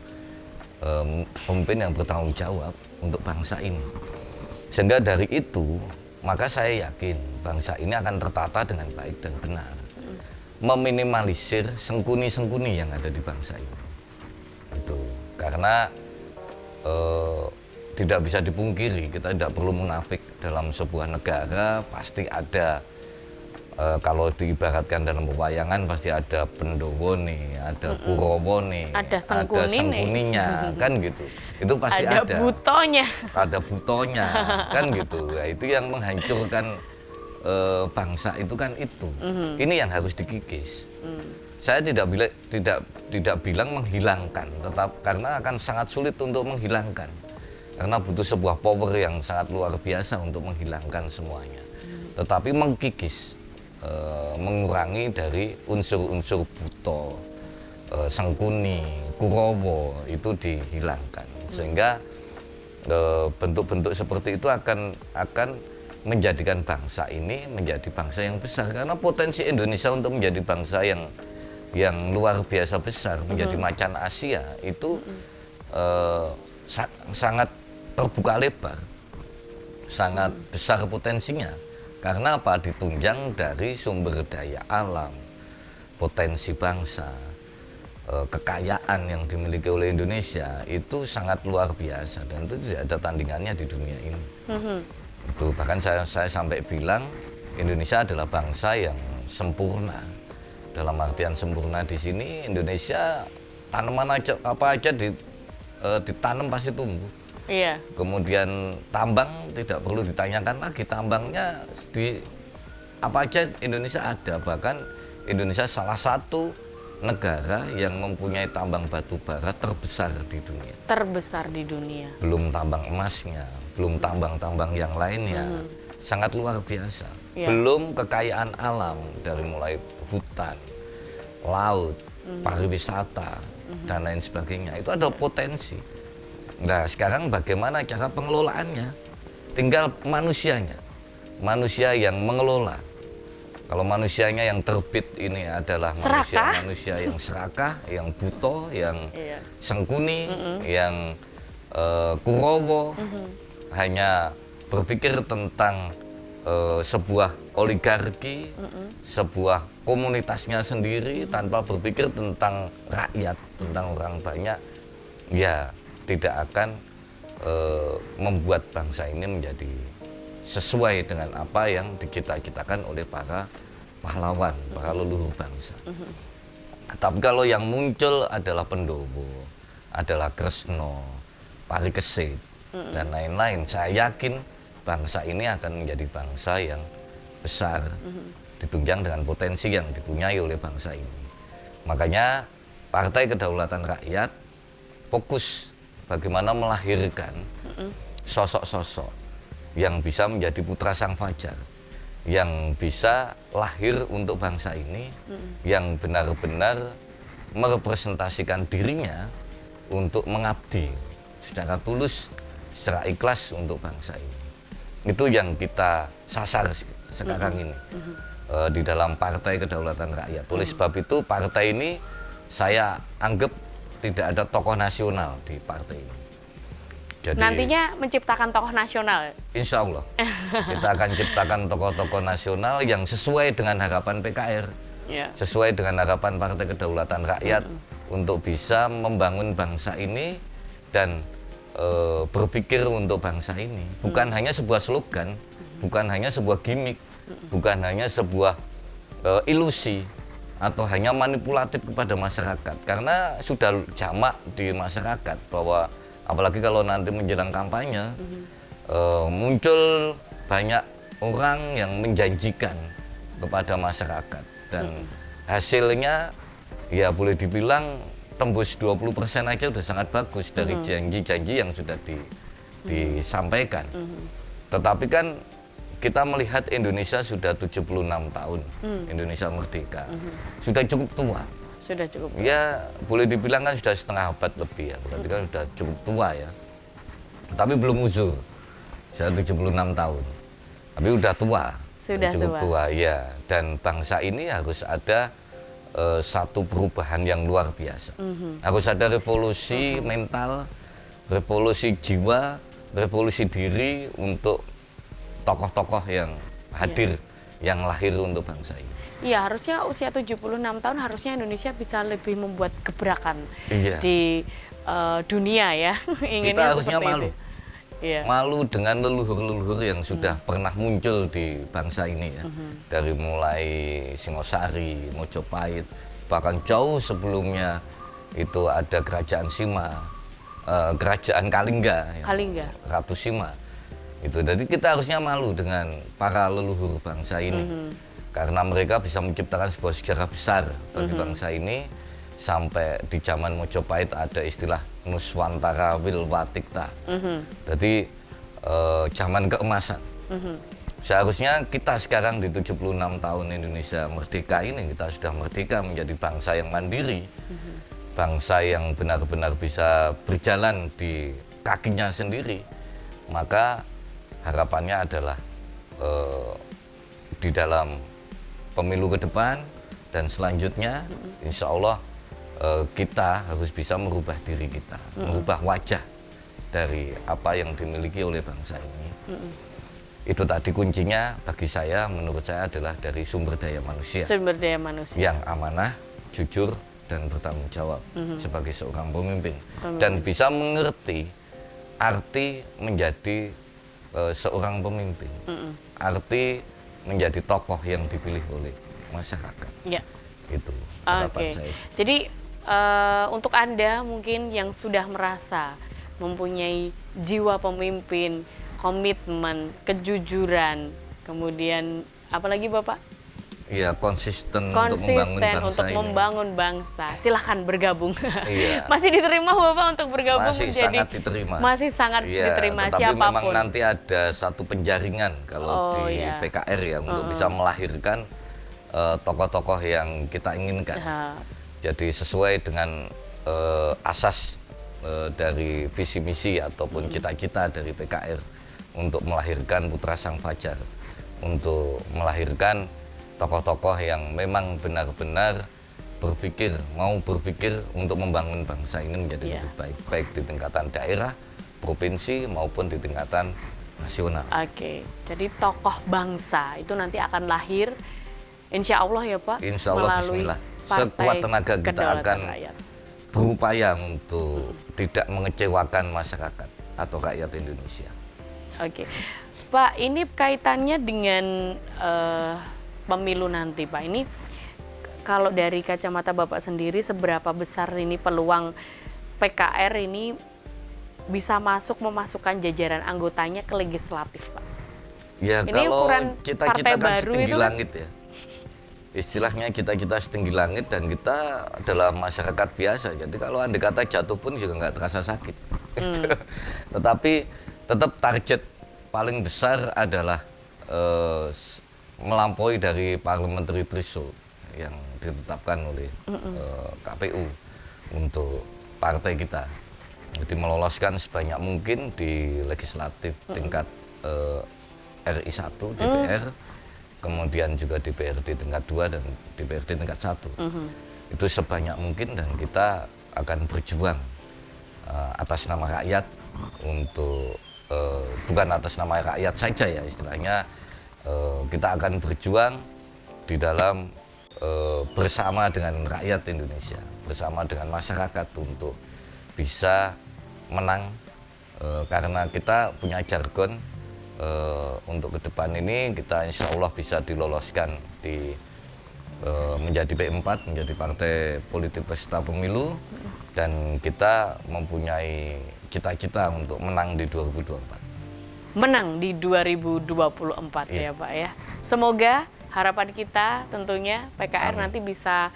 pemimpin yang bertanggung jawab untuk bangsa ini. Sehingga dari itu, maka saya yakin bangsa ini akan tertata dengan baik dan benar, meminimalisir sengkuni-sengkuni yang ada di bangsa ini. Itu karena tidak bisa dipungkiri, kita tidak perlu munafik. Dalam sebuah negara pasti ada, kalau diibaratkan dalam pewayangan pasti ada Pendowo nih, ada Kurowo nih, ada sengkuninya, kan gitu. Itu pasti ada. Ada butonya. Ada butonya, kan gitu. Nah, itu yang menghancurkan bangsa itu kan itu. Ini yang harus dikikis. Saya tidak bilang menghilangkan, tetap karena akan sangat sulit untuk menghilangkan. Karena butuh sebuah power yang sangat luar biasa untuk menghilangkan semuanya. Tetapi mengkikis, mengurangi dari unsur-unsur buto, Sengkuni, Kurowo itu dihilangkan, sehingga bentuk-bentuk seperti itu akan menjadikan bangsa ini menjadi bangsa yang besar, karena potensi Indonesia untuk menjadi bangsa yang luar biasa besar, menjadi macan Asia itu sangat terbuka lebar, sangat besar potensinya, karena apa? Ditunjang dari sumber daya alam, potensi bangsa, kekayaan yang dimiliki oleh Indonesia itu sangat luar biasa, dan itu tidak ada tandingannya di dunia ini. Itu bahkan saya sampai bilang Indonesia adalah bangsa yang sempurna. Dalam artian sempurna di sini, Indonesia tanaman apa aja ditanam pasti tumbuh. Iya. Kemudian tambang tidak perlu ditanyakan lagi, tambangnya di apa aja Indonesia ada. Bahkan Indonesia salah satu negara yang mempunyai tambang batu bara terbesar di dunia. Terbesar di dunia. Belum tambang emasnya, belum tambang-tambang yang lainnya, sangat luar biasa. Belum kekayaan alam dari mulai hutan, laut, pariwisata, dan lain sebagainya. Itu ada potensi. Nah, sekarang bagaimana cara pengelolaannya? Tinggal manusianya, manusia yang mengelola. Kalau manusianya yang terbit ini adalah manusia yang serakah, yang buto, yang sengkuni, yang kurowo, hanya berpikir tentang sebuah oligarki, sebuah komunitasnya sendiri, tanpa berpikir tentang rakyat, tentang orang banyak, ya tidak akan membuat bangsa ini menjadi sesuai dengan apa yang dicita-citakan oleh para pahlawan, para leluhur bangsa. Tapi kalau yang muncul adalah Pendowo, adalah Kresno, Parikesit, dan lain-lain, saya yakin bangsa ini akan menjadi bangsa yang besar, ditunjang dengan potensi yang dipunyai oleh bangsa ini. Makanya Partai Kedaulatan Rakyat fokus bagaimana melahirkan sosok-sosok yang bisa menjadi putra sang fajar, yang bisa lahir untuk bangsa ini, yang benar-benar merepresentasikan dirinya untuk mengabdi secara tulus, secara ikhlas untuk bangsa ini. Itu yang kita sasar sekarang ini di dalam Partai Kedaulatan Rakyat. Oleh sebab itu partai ini saya anggap tidak ada tokoh nasional di partai ini. Jadi, nantinya menciptakan tokoh nasional? Insya Allah kita akan ciptakan tokoh-tokoh nasional yang sesuai dengan harapan PKR, sesuai dengan harapan Partai Kedaulatan Rakyat untuk bisa membangun bangsa ini dan berpikir untuk bangsa ini. Bukan hanya sebuah slogan, bukan hanya sebuah gimmick, bukan hanya sebuah ilusi atau hanya manipulatif kepada masyarakat. Karena sudah jamak di masyarakat bahwa apalagi kalau nanti menjelang kampanye, muncul banyak orang yang menjanjikan kepada masyarakat, dan hasilnya ya boleh dibilang tembus 20% aja udah sangat bagus dari janji-janji yang sudah disampaikan. Tetapi kan kita melihat Indonesia sudah 76 tahun, Indonesia merdeka, sudah cukup tua. Sudah cukup. Ya boleh dibilang kan sudah setengah abad lebih ya, berarti kan sudah cukup tua ya. Tapi belum uzur, saya 76 tahun, tapi udah tua, sudah cukup tua ya. Dan bangsa ini harus ada satu perubahan yang luar biasa. Harus ada revolusi mental, revolusi jiwa, revolusi diri untuk tokoh-tokoh yang hadir, yang lahir untuk bangsa ini. Iya, harusnya usia 76 tahun harusnya Indonesia bisa lebih membuat gebrakan di dunia ya. Kita harusnya malu. Malu dengan leluhur-leluhur yang sudah pernah muncul di bangsa ini ya. Dari mulai Singosari, Mojopahit, bahkan jauh sebelumnya itu ada Kerajaan Sima, Kerajaan Kalingga, Ratu Sima. Itu jadi kita harusnya malu dengan para leluhur bangsa ini. Karena mereka bisa menciptakan sebuah sejarah besar bagi bangsa ini. Sampai di zaman Mojopahit ada istilah Nuswantara Wilwatikta. Jadi zaman keemasan. Seharusnya kita sekarang di 76 tahun Indonesia merdeka ini, kita sudah merdeka menjadi bangsa yang mandiri, bangsa yang benar-benar bisa berjalan di kakinya sendiri, maka harapannya adalah di dalam pemilu ke depan dan selanjutnya, insya Allah kita harus bisa merubah diri kita, merubah wajah dari apa yang dimiliki oleh bangsa ini. Itu tadi kuncinya bagi saya, menurut saya adalah dari sumber daya manusia. Sumber daya manusia. Yang amanah, jujur, dan bertanggung jawab sebagai seorang pemimpin. Dan bisa mengerti arti menjadi seorang pemimpin. Arti menjadi tokoh yang dipilih oleh masyarakat. Ya. Itu harapan saya. Jadi untuk Anda mungkin yang sudah merasa mempunyai jiwa pemimpin, komitmen, kejujuran, kemudian apalagi Bapak? Iya, konsisten untuk membangun bangsa. Silahkan bergabung. Iya. Masih diterima Bapak untuk bergabung? Masih sangat diterima. Masih sangat diterima tetapi siapapun. Memang nanti ada satu penjaringan kalau di PKR ya, untuk bisa melahirkan tokoh-tokoh yang kita inginkan. Jadi sesuai dengan asas dari visi misi ataupun cita-cita dari PKR untuk melahirkan putra sang fajar, untuk melahirkan tokoh-tokoh yang memang benar-benar mau berpikir untuk membangun bangsa ini menjadi lebih baik, baik di tingkatan daerah, provinsi maupun di tingkatan nasional. Oke, jadi tokoh bangsa itu nanti akan lahir, insya Allah ya Pak, insya Allah, melalui bismillah. Sekuat tenaga kita akan berupaya untuk tidak mengecewakan masyarakat atau rakyat Indonesia. Oke, Pak, ini kaitannya dengan pemilu nanti, Pak. Ini kalau dari kacamata Bapak sendiri, seberapa besar ini peluang PKR ini bisa memasukkan jajaran anggotanya ke legislatif, Pak? Ya, ini kalau cita-cita kan baru setinggi itu langit ya. Istilahnya cita-cita setinggi langit dan kita adalah masyarakat biasa. Jadi kalau andai kata jatuh pun juga nggak terasa sakit. Tetapi tetap target paling besar adalah melampaui dari parliamentary threshold yang ditetapkan oleh KPU untuk partai kita. Jadi meloloskan sebanyak mungkin di legislatif tingkat RI 1, DPR, kemudian juga DPRD tingkat 2 dan DPRD tingkat 1. Itu sebanyak mungkin dan kita akan berjuang atas nama rakyat untuk bukan atas nama rakyat saja ya istilahnya, kita akan berjuang di dalam bersama dengan rakyat Indonesia, bersama dengan masyarakat untuk bisa menang, karena kita punya jargon untuk ke depan ini kita insya Allah bisa diloloskan menjadi P4, menjadi partai politik peserta pemilu, dan kita mempunyai cita-cita untuk menang di 2024. Menang di 2024 ya Pak ya. Semoga harapan kita tentunya PKR nanti bisa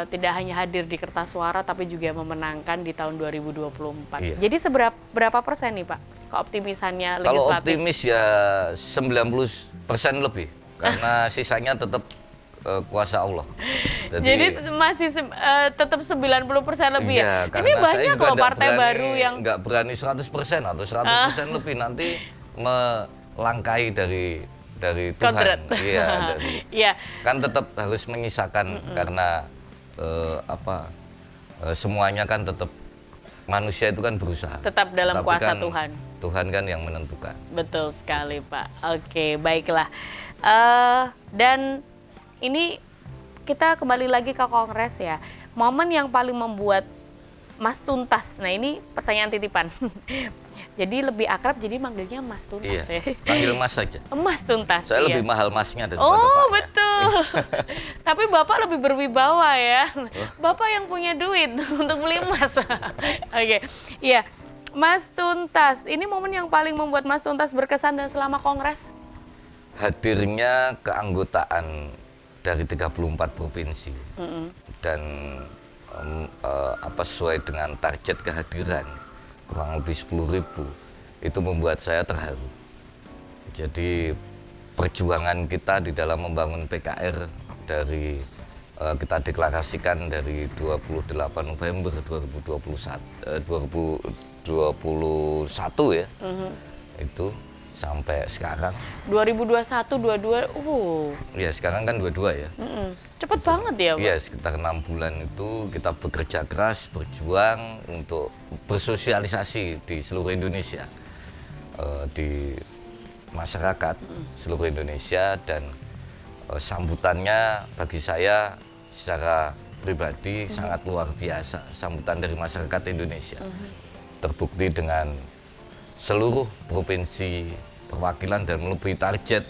tidak hanya hadir di kertas suara tapi juga memenangkan di tahun 2024. Jadi berapa persen nih Pak keoptimisannya legislatif? Kalau optimis ya 90% lebih, karena sisanya tetap kuasa Allah. Jadi masih tetap 90% lebih ya? Ini banyak loh partai baru yang nggak berani 100% atau 100% lebih, nanti melangkai dari Tuhan. Iya, kan tetap harus menyisakan karena semuanya kan tetap manusia itu kan berusaha. Tetap dalam kuasa kan, Tuhan. Tuhan kan yang menentukan. Betul sekali Pak. Oke, baiklah. Dan ini kita kembali lagi ke Kongres ya. Momen yang paling membuat Mas Tuntas. Nah ini pertanyaan titipan. Jadi lebih akrab jadi manggilnya Mas Tuntas ya. Panggil Mas saja. Mas Tuntas. Saya lebih mahal Masnya daripada Pak. Oh betul. Tapi Bapak lebih berwibawa ya. Bapak yang punya duit untuk beli emas. Oke. Iya. Mas Tuntas, ini momen yang paling membuat Mas Tuntas berkesan dan selama Kongres? Hadirnya keanggotaan dari 34 provinsi dan sesuai dengan target kehadiran kurang lebih 10.000, itu membuat saya terharu. Jadi perjuangan kita di dalam membangun PKR dari kita deklarasikan dari 28 November 2021 ya. Itu sampai sekarang 2021, 22, ya sekarang kan 22 ya. Cepet banget ya, Pak? Iya, sekitar 6 bulan itu kita bekerja keras, berjuang untuk bersosialisasi di seluruh Indonesia, di masyarakat seluruh Indonesia, dan sambutannya bagi saya secara pribadi sangat luar biasa. Sambutan dari masyarakat Indonesia terbukti dengan seluruh provinsi perwakilan dan melebihi target,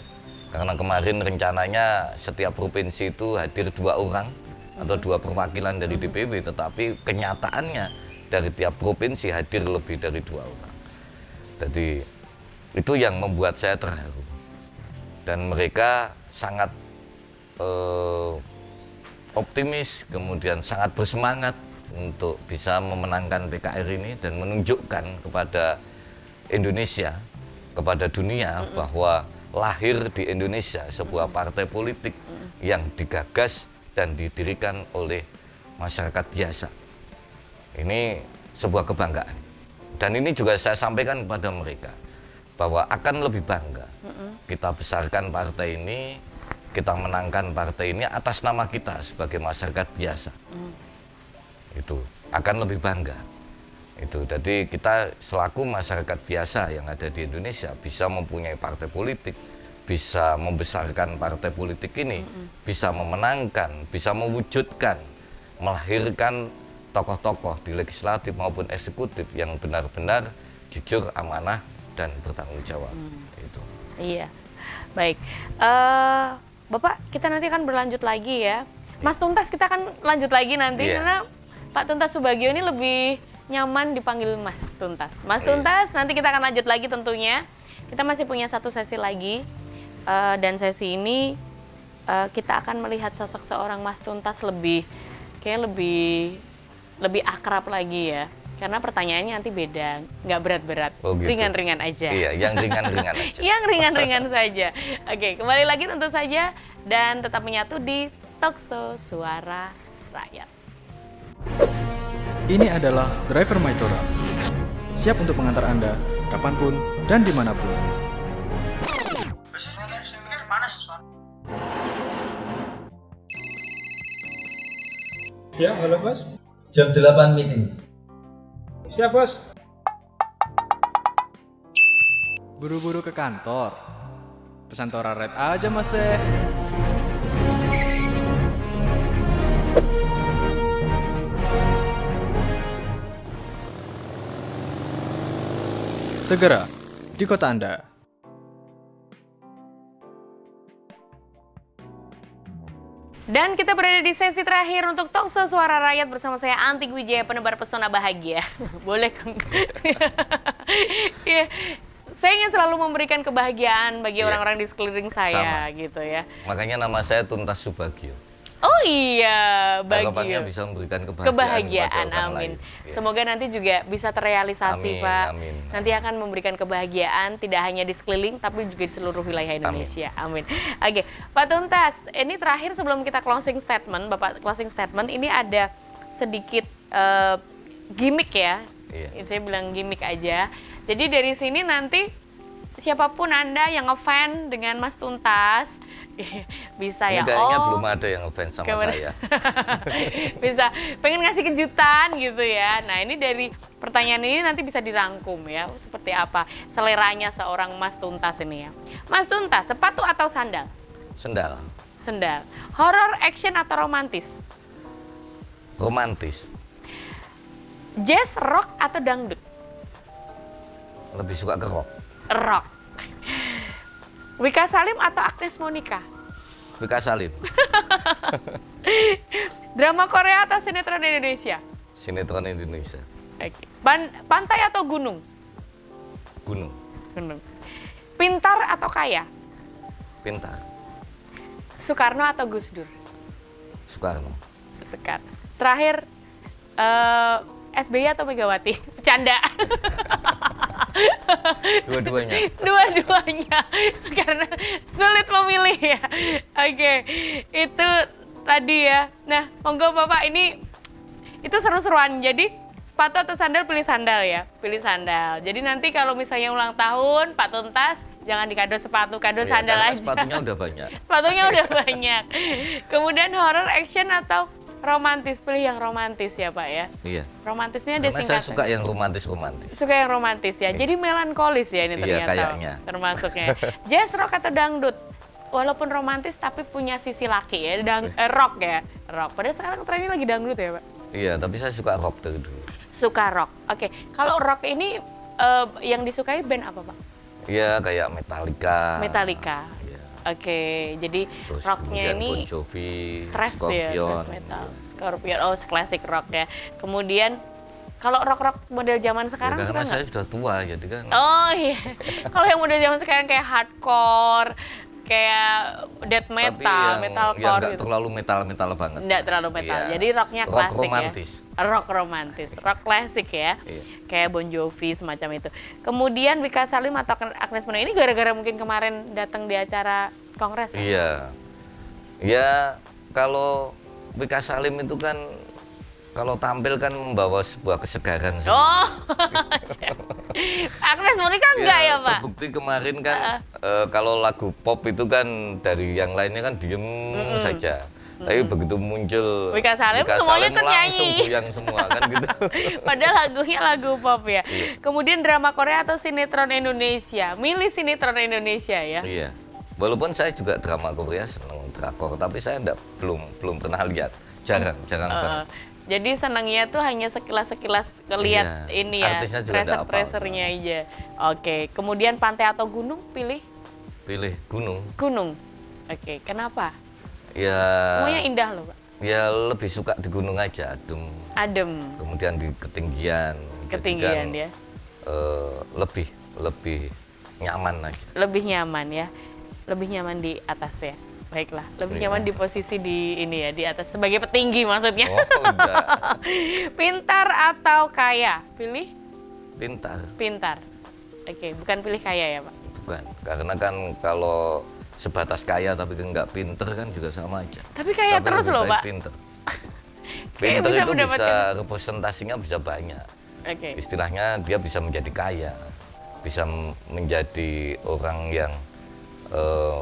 karena kemarin rencananya setiap provinsi itu hadir 2 orang atau 2 perwakilan dari DPW, tetapi kenyataannya dari tiap provinsi hadir lebih dari 2 orang. Jadi itu yang membuat saya terharu, dan mereka sangat optimis, kemudian sangat bersemangat untuk bisa memenangkan PKR ini dan menunjukkan kepada Indonesia, kepada dunia, bahwa lahir di Indonesia sebuah partai politik yang digagas dan didirikan oleh masyarakat biasa. Ini sebuah kebanggaan, dan ini juga saya sampaikan kepada mereka bahwa akan lebih bangga kita besarkan partai ini, kita menangkan partai ini atas nama kita sebagai masyarakat biasa. Itu akan lebih bangga. Itu, jadi kita selaku masyarakat biasa yang ada di Indonesia bisa mempunyai partai politik, bisa membesarkan partai politik ini, bisa memenangkan, bisa mewujudkan, melahirkan tokoh-tokoh di legislatif maupun eksekutif yang benar-benar jujur, amanah, dan bertanggung jawab. Itu. Iya, baik. Bapak, kita nanti akan berlanjut lagi ya. Mas Tuntas kita akan lanjut lagi nanti, karena Pak Tuntas Subagio ini lebih nyaman dipanggil Mas Tuntas. Mas Tuntas, nanti kita akan lanjut lagi tentunya. Kita masih punya 1 sesi lagi, dan sesi ini kita akan melihat sosok seorang Mas Tuntas lebih akrab lagi ya. Karena pertanyaannya nanti beda, nggak berat-berat, ringan-ringan aja. Iya, yang ringan-ringan aja. Yang ringan-ringan saja. Oke, kembali lagi tentu saja, dan tetap menyatu di Talkshow Suara Rakyat. Ini adalah Driver Maitora, siap untuk mengantar Anda kapanpun dan dimanapun. Ya, halo bos. Jam 8 meeting. Siap bos. Buru-buru ke kantor. Pesan Tora Red aja mas. Segera di kota Anda. Dan kita berada di sesi terakhir untuk Talkshow Suara Rakyat bersama saya Antik Wijaya, penebar pesona bahagia. Boleh kan? Ya, saya ingin selalu memberikan kebahagiaan bagi orang-orang di sekeliling saya, gitu ya. Makanya nama saya Tuntas Subagio. Oh iya, Harapannya Bagio. bisa memberikan kebahagiaan amin. Ya. Semoga nanti juga bisa terrealisasi, Amin, Pak. amin. Nanti akan memberikan kebahagiaan tidak hanya di sekeliling, tapi juga di seluruh wilayah Indonesia. Amin. Oke, Pak Tuntas, ini terakhir sebelum kita closing statement, Bapak closing statement, ini ada sedikit gimmick ya. Iya. Saya bilang gimmick aja. Jadi dari sini nanti siapapun Anda yang ngefans dengan Mas Tuntas, bisa Ini ya. kayaknya belum ada yang ngefans sama saya. Bisa, pengen ngasih kejutan gitu ya. Nah ini dari pertanyaan ini nanti bisa dirangkum ya, seperti apa seleranya seorang Mas Tuntas ini ya. Mas Tuntas, sepatu atau sandal? Sendal. Sendal. Horror, action atau romantis? Romantis. Jazz, rock atau dangdut? Lebih suka ke rock. Rock. Wika Salim atau Agnes Monica? Wika Salim. Drama Korea atau sinetron Indonesia? Sinetron Indonesia. Oke. Pantai atau gunung? Gunung. Gunung. Pintar atau kaya? Pintar. Soekarno atau Gus Dur? Soekarno. Soekarno. Terakhir, SBY atau Megawati? Bercanda. Dua-duanya. Dua-duanya. Karena sulit memilih ya. Oke. Itu tadi ya. Nah, monggo Bapak, ini itu seru-seruan. Jadi sepatu atau sandal, pilih sandal ya, pilih sandal. Jadi nanti kalau misalnya ulang tahun Pak Tuntas, jangan dikado sepatu, kado sandal aja. Sepatunya udah banyak. Sepatunya udah banyak. Kemudian horror, action atau romantis, pilih yang romantis ya Pak ya. Iya. Romantisnya ada Karena singkatan. saya suka yang romantis-romantis. Suka yang romantis ya. Jadi melankolis ya ini ternyata. Iya, kayaknya. Termasuknya. Jazz, rock atau dangdut? Walaupun romantis tapi punya sisi laki ya, rock ya. Rock. Padahal sekarang trennya lagi dangdut ya Pak. Iya, tapi saya suka rock dari dulu. Suka rock. Oke. Kalau rock ini yang disukai band apa Pak? Iya, kayak Metallica. Metallica. Iya. Oke, jadi Terus rocknya kemudian ini Bon Jovi, thrash ya, Scorpion. thrash metal. Scorpion, oh classic rock ya. Kemudian kalau rock-rock model zaman sekarang Ya, suka karena saya nggak? sudah tua, jadi kan. Oh iya, kalau yang model zaman sekarang kayak hardcore, kayak death metal, metalcore nggak gitu. terlalu metal banget. Nggak terlalu metal, Iya. jadi rocknya Rock klasik romantis. ya. Rock romantis, rock klasik ya. Iya. Kayak Bon Jovi semacam itu. Kemudian Wika Salim atau Agnes Monica ini gara-gara mungkin kemarin datang di acara kongres ya? Iya. Ya, kalau Wika Salim itu kan kalau tampil kan membawa sebuah kesegaran. Oh, Agnes Monica enggak ya Pak? Terbukti kemarin kan kalau lagu pop itu kan dari yang lainnya kan diem saja. Tapi begitu muncul Wika Salim semuanya ikut nyanyi. langsung goyang semua kan gitu. Padahal lagunya lagu pop ya. Iya. Kemudian drama Korea atau sinetron Indonesia? Milih sinetron Indonesia ya. Iya. Walaupun saya juga drama Korea seneng drakor, tapi saya belum pernah lihat. Jarang banget. Jadi senangnya tuh hanya sekilas-sekilas ngelihat Iya, ini ya, artisnya juga nggak preser-presernya aja. Oke, kemudian pantai atau gunung, pilih Pilih gunung. gunung. Oke, kenapa? Ya. Semuanya indah loh Pak. Ya lebih suka di gunung aja, Adem, kemudian di ketinggian. ketinggian Jadi ya. kan, lebih nyaman aja. Lebih nyaman ya. Lebih nyaman di atas ya. Baiklah, lebih Iya. nyaman di posisi di ini ya, di atas sebagai petinggi maksudnya. Oh, enggak. Pintar atau kaya? Pilih Pintar, pintar. Oke, bukan pilih kaya ya Pak. bukan. Karena kan kalau sebatas kaya tapi nggak pinter kan juga sama aja. Tapi kaya Tapi terus lebih loh baik Pak. Pinter. Kayak Pinter bisa itu mendapatkan- bisa representasinya bisa banyak. Oke. Istilahnya dia bisa menjadi kaya, bisa menjadi orang yang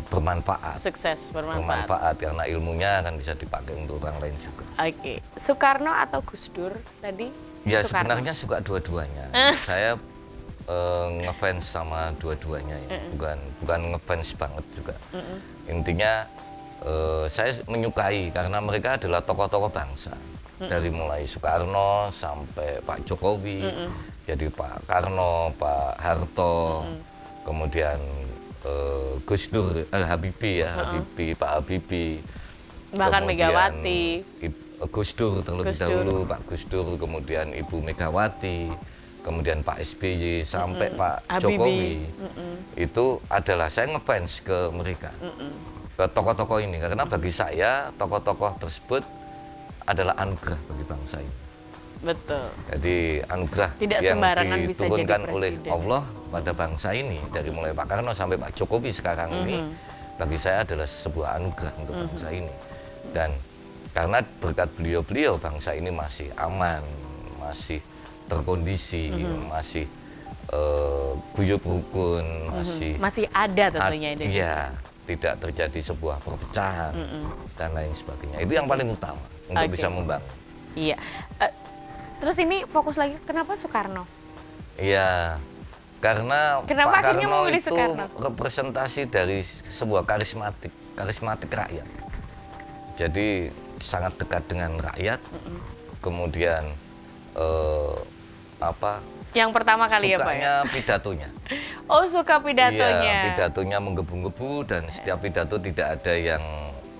bermanfaat. Sukses, bermanfaat. Bermanfaat karena ilmunya akan bisa dipakai untuk orang lain juga. Oke. Soekarno atau Gus Dur tadi? Ya Soekarno. sebenarnya suka dua-duanya. Saya ngefans sama dua-duanya ya. Bukan ngefans banget juga. Intinya saya menyukai karena mereka adalah tokoh-tokoh bangsa. Dari mulai Soekarno sampai Pak Jokowi, jadi Pak Karno, Pak Harto, kemudian Gus Dur, Habibie ya, Habibie, Pak Habibie, Bahkan kemudian Megawati. Gus Dur terlebih Gus Dur. dahulu, Pak Gus Dur, kemudian Ibu Megawati, kemudian Pak SBY sampai Pak Habibie. Jokowi. Itu adalah saya ngefans ke mereka, ke tokoh-tokoh ini karena bagi saya tokoh-tokoh tersebut adalah anugerah bagi bangsa ini. Betul. Jadi anugerah Tidak yang sembarangan bisa jadi diturunkan oleh presiden. Allah pada bangsa ini dari mulai Pak Karno sampai Pak Jokowi sekarang ini bagi saya adalah sebuah anugerah untuk bangsa ini. Dan karena berkat beliau-beliau bangsa ini masih aman, masih terkondisi, masih guyup rukun, Masih ada tentunya Indonesia. Iya, tidak terjadi sebuah perpecahan dan lain sebagainya. Itu yang paling utama untuk Oke. bisa membangun. Iya. Terus ini fokus lagi, kenapa Soekarno? Iya, karena Kenapa Pak akhirnya Karno memilih itu Soekarno? representasi dari sebuah karismatik rakyat. Jadi sangat dekat dengan rakyat. Kemudian Yang pertama kali ya Pak ya? sukanya pidatonya. Oh suka pidatonya. Iya, pidatonya menggebu-gebu dan setiap pidato tidak ada yang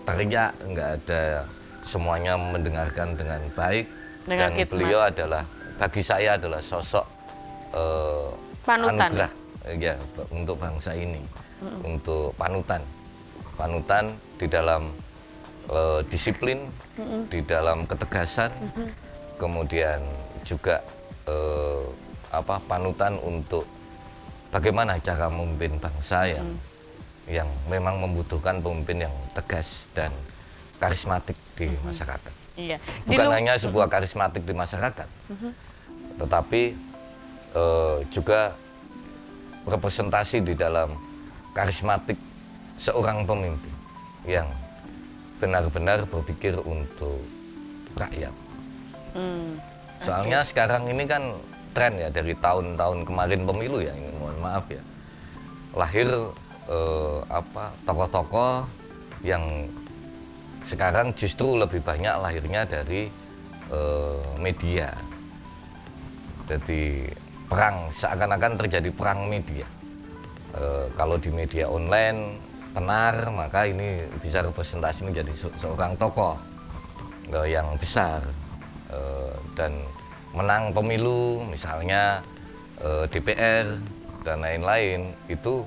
teriak, nggak ada, semuanya mendengarkan dengan baik. Dengan dan khidmat. beliau adalah, bagi saya adalah sosok Panutan. anugerah ya untuk bangsa ini, untuk panutan di dalam disiplin, di dalam ketegasan, kemudian juga panutan untuk bagaimana cara memimpin bangsa yang memang membutuhkan pemimpin yang tegas dan karismatik. di masyarakat. Iya. Bukan hanya sebuah karismatik di masyarakat, tetapi juga representasi di dalam karismatik seorang pemimpin yang benar-benar berpikir untuk rakyat. Soalnya sekarang ini kan tren ya, dari tahun-tahun kemarin pemilu ya, ini mohon maaf ya, lahir tokoh-tokoh yang sekarang justru lebih banyak lahirnya dari media. Jadi perang, seakan-akan terjadi perang media. Kalau di media online tenar, maka ini bisa representasi menjadi seorang tokoh yang besar dan menang pemilu, misalnya DPR dan lain-lain, itu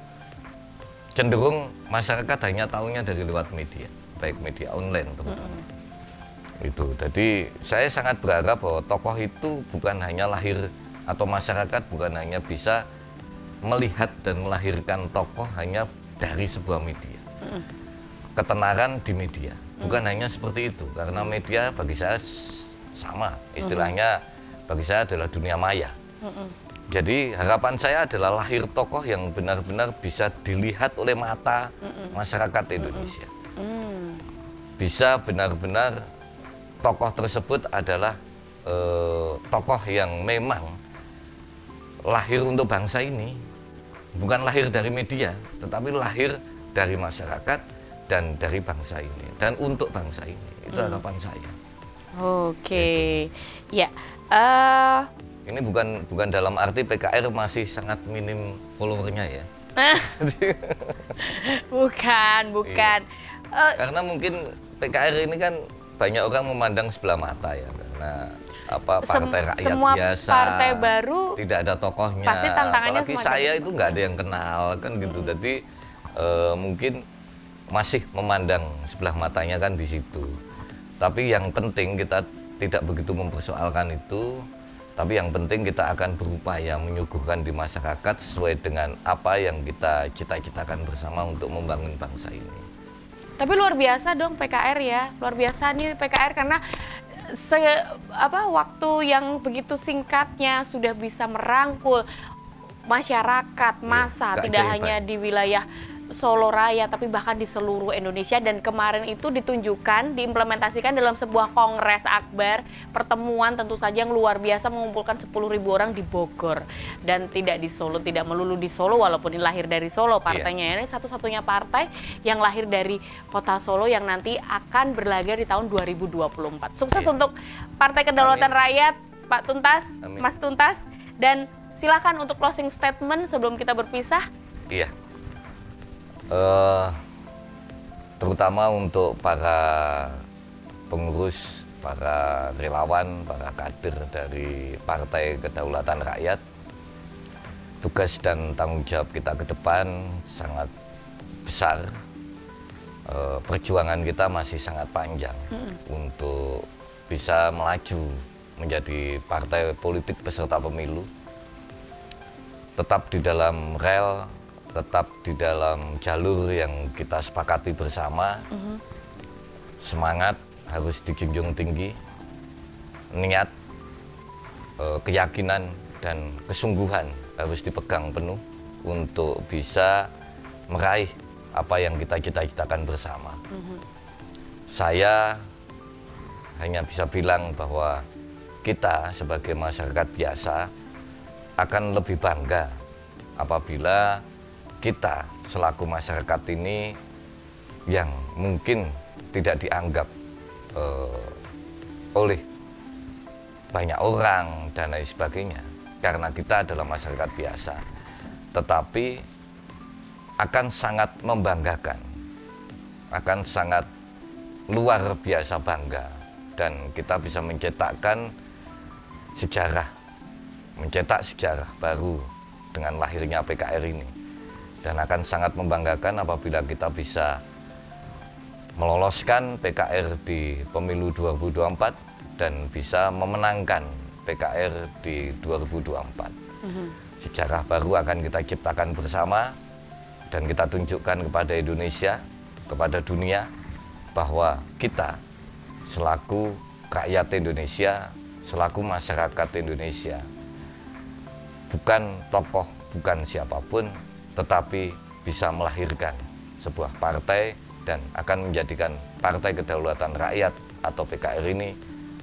cenderung masyarakat hanya tahunya dari lewat media, baik media online terutama. Itu. Jadi saya sangat berharap bahwa tokoh itu bukan hanya lahir, atau masyarakat bukan hanya bisa melihat dan melahirkan tokoh hanya dari sebuah media. Ketenaran di media, bukan hanya seperti itu, karena media bagi saya sama, istilahnya bagi saya adalah dunia maya. Jadi harapan saya adalah lahir tokoh yang benar-benar bisa dilihat oleh mata masyarakat Indonesia. Bisa benar-benar tokoh tersebut adalah tokoh yang memang lahir untuk bangsa ini, bukan lahir dari media, tetapi lahir dari masyarakat dan dari bangsa ini, dan untuk bangsa ini. Itu harapan saya. Oke, ya. Ini bukan dalam arti PKR masih sangat minim followernya ya. Bukan. Iya. Karena mungkin PKR ini kan banyak orang memandang sebelah mata ya, karena partai rakyat semua biasa, partai baru tidak ada tokohnya. Pasti tantangannya apalagi saya itu nggak ada yang kenal kan gitu. Jadi mungkin masih memandang sebelah matanya kan di situ. Tapi yang penting kita tidak begitu mempersoalkan itu. Tapi yang penting kita akan berupaya menyuguhkan di masyarakat sesuai dengan apa yang kita cita-citakan bersama untuk membangun bangsa ini. Tapi luar biasa dong PKR ya, luar biasa nih PKR karena waktu yang begitu singkatnya sudah bisa merangkul masyarakat, massa, tidak hanya di wilayah Solo Raya tapi bahkan di seluruh Indonesia. Dan kemarin itu ditunjukkan, diimplementasikan dalam sebuah kongres akbar, pertemuan tentu saja yang luar biasa mengumpulkan 10.000 orang di Bogor dan tidak di Solo, tidak melulu di Solo walaupun ini lahir dari Solo partainya. Ini satu-satunya partai yang lahir dari kota Solo yang nanti akan berlaga di tahun 2024. Sukses untuk Partai Kedaulatan Rakyat, Pak Tuntas, Mas Tuntas, dan silakan untuk closing statement sebelum kita berpisah. Iya. Terutama untuk para pengurus, para relawan, para kader dari Partai Kedaulatan Rakyat, tugas dan tanggung jawab kita ke depan sangat besar. Perjuangan kita masih sangat panjang untuk bisa melaju menjadi partai politik peserta pemilu, tetap di dalam rel, tetap di dalam jalur yang kita sepakati bersama. Semangat harus dijunjung tinggi, niat, keyakinan, dan kesungguhan harus dipegang penuh untuk bisa meraih apa yang kita cita-citakan bersama. Saya hanya bisa bilang bahwa kita sebagai masyarakat biasa akan lebih bangga apabila kita selaku masyarakat ini yang mungkin tidak dianggap oleh banyak orang dan lain sebagainya, karena kita adalah masyarakat biasa, tetapi akan sangat membanggakan, akan sangat luar biasa bangga, dan kita bisa mencetak sejarah baru dengan lahirnya PKR ini. Dan akan sangat membanggakan apabila kita bisa meloloskan PKR di pemilu 2024 dan bisa memenangkan PKR di 2024. Sejarah baru akan kita ciptakan bersama dan kita tunjukkan kepada Indonesia, kepada dunia, bahwa kita selaku rakyat Indonesia, selaku masyarakat Indonesia. Bukan tokoh, bukan siapapun, tetapi bisa melahirkan sebuah partai dan akan menjadikan Partai Kedaulatan Rakyat atau PKR ini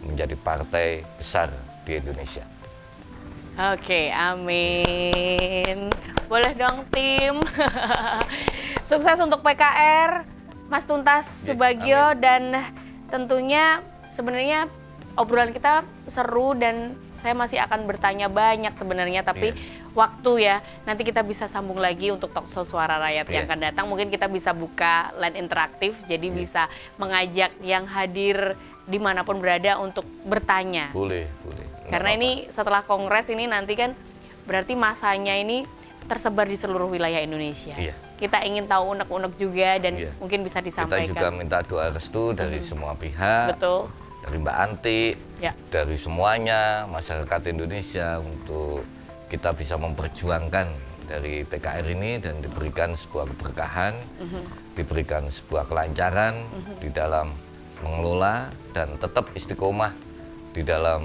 menjadi partai besar di Indonesia. Oke, amin. Boleh dong tim. Sukses untuk PKR, Mas Tuntas Subagio, dan tentunya sebenarnya obrolan kita seru dan saya masih akan bertanya banyak sebenarnya, tapi waktu ya, nanti kita bisa sambung lagi untuk Talkshow Suara Rakyat yang akan datang. Mungkin kita bisa buka line interaktif, jadi bisa mengajak yang hadir dimanapun berada untuk bertanya. Boleh, boleh. Karena ini setelah kongres ini nanti kan berarti masanya ini tersebar di seluruh wilayah Indonesia. Kita ingin tahu unek-unek juga dan mungkin bisa disampaikan. Kita juga minta doa restu dari semua pihak. Betul. Dari Mbak Anti, dari semuanya masyarakat Indonesia untuk kita bisa memperjuangkan dari PKR ini dan diberikan sebuah keberkahan, diberikan sebuah kelancaran di dalam mengelola dan tetap istiqomah di dalam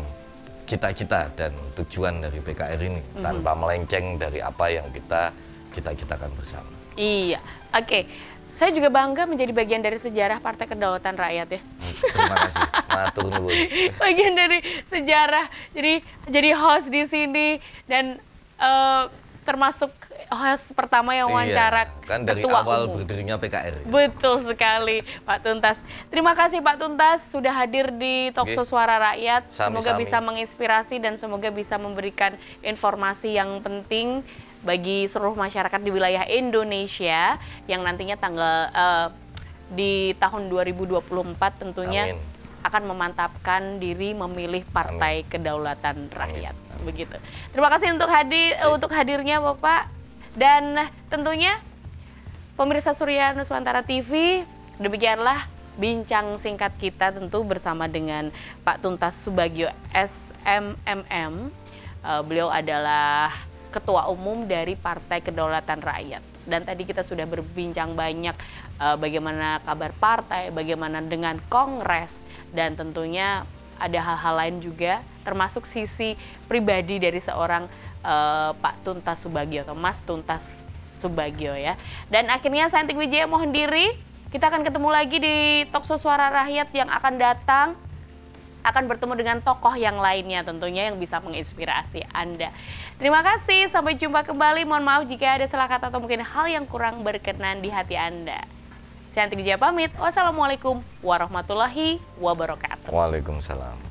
cita-cita dan tujuan dari PKR ini tanpa melenceng dari apa yang kita cita-citakan bersama. Iya, oke. Saya juga bangga menjadi bagian dari sejarah Partai Kedaulatan Rakyat ya. Terima kasih, matur nuwun. Bagian dari sejarah, jadi host di sini dan termasuk host pertama yang wawancara kan dari ketua awal umum. berdirinya PKR. Betul sekali Pak Tuntas. Terima kasih Pak Tuntas sudah hadir di Talkshow Suara Rakyat. Semoga bisa menginspirasi dan semoga bisa memberikan informasi yang penting bagi seluruh masyarakat di wilayah Indonesia yang nantinya di tahun 2024 tentunya akan memantapkan diri memilih Partai Kedaulatan Rakyat. Begitu. Terima kasih untuk hadirnya Bapak. Dan tentunya pemirsa Surya Nuswantara TV, demikianlah bincang singkat kita tentu bersama dengan Pak Tuntas Subagio SMMM. Beliau adalah Ketua Umum dari Partai Kedaulatan Rakyat. Dan tadi kita sudah berbincang banyak bagaimana kabar partai, bagaimana dengan kongres, dan tentunya ada hal-hal lain juga termasuk sisi pribadi dari seorang Pak Tuntas Subagio atau Mas Tuntas Subagio ya. Dan akhirnya Santik Wijaya mohon diri. Kita akan ketemu lagi di Talkshow Suara Rakyat yang akan datang. Akan bertemu dengan tokoh yang lainnya tentunya yang bisa menginspirasi Anda. Terima kasih, sampai jumpa kembali. Mohon maaf jika ada salah kata atau mungkin hal yang kurang berkenan di hati Anda. Santik Wijaya pamit. Wassalamualaikum warahmatullahi wabarakatuh. Waalaikumsalam.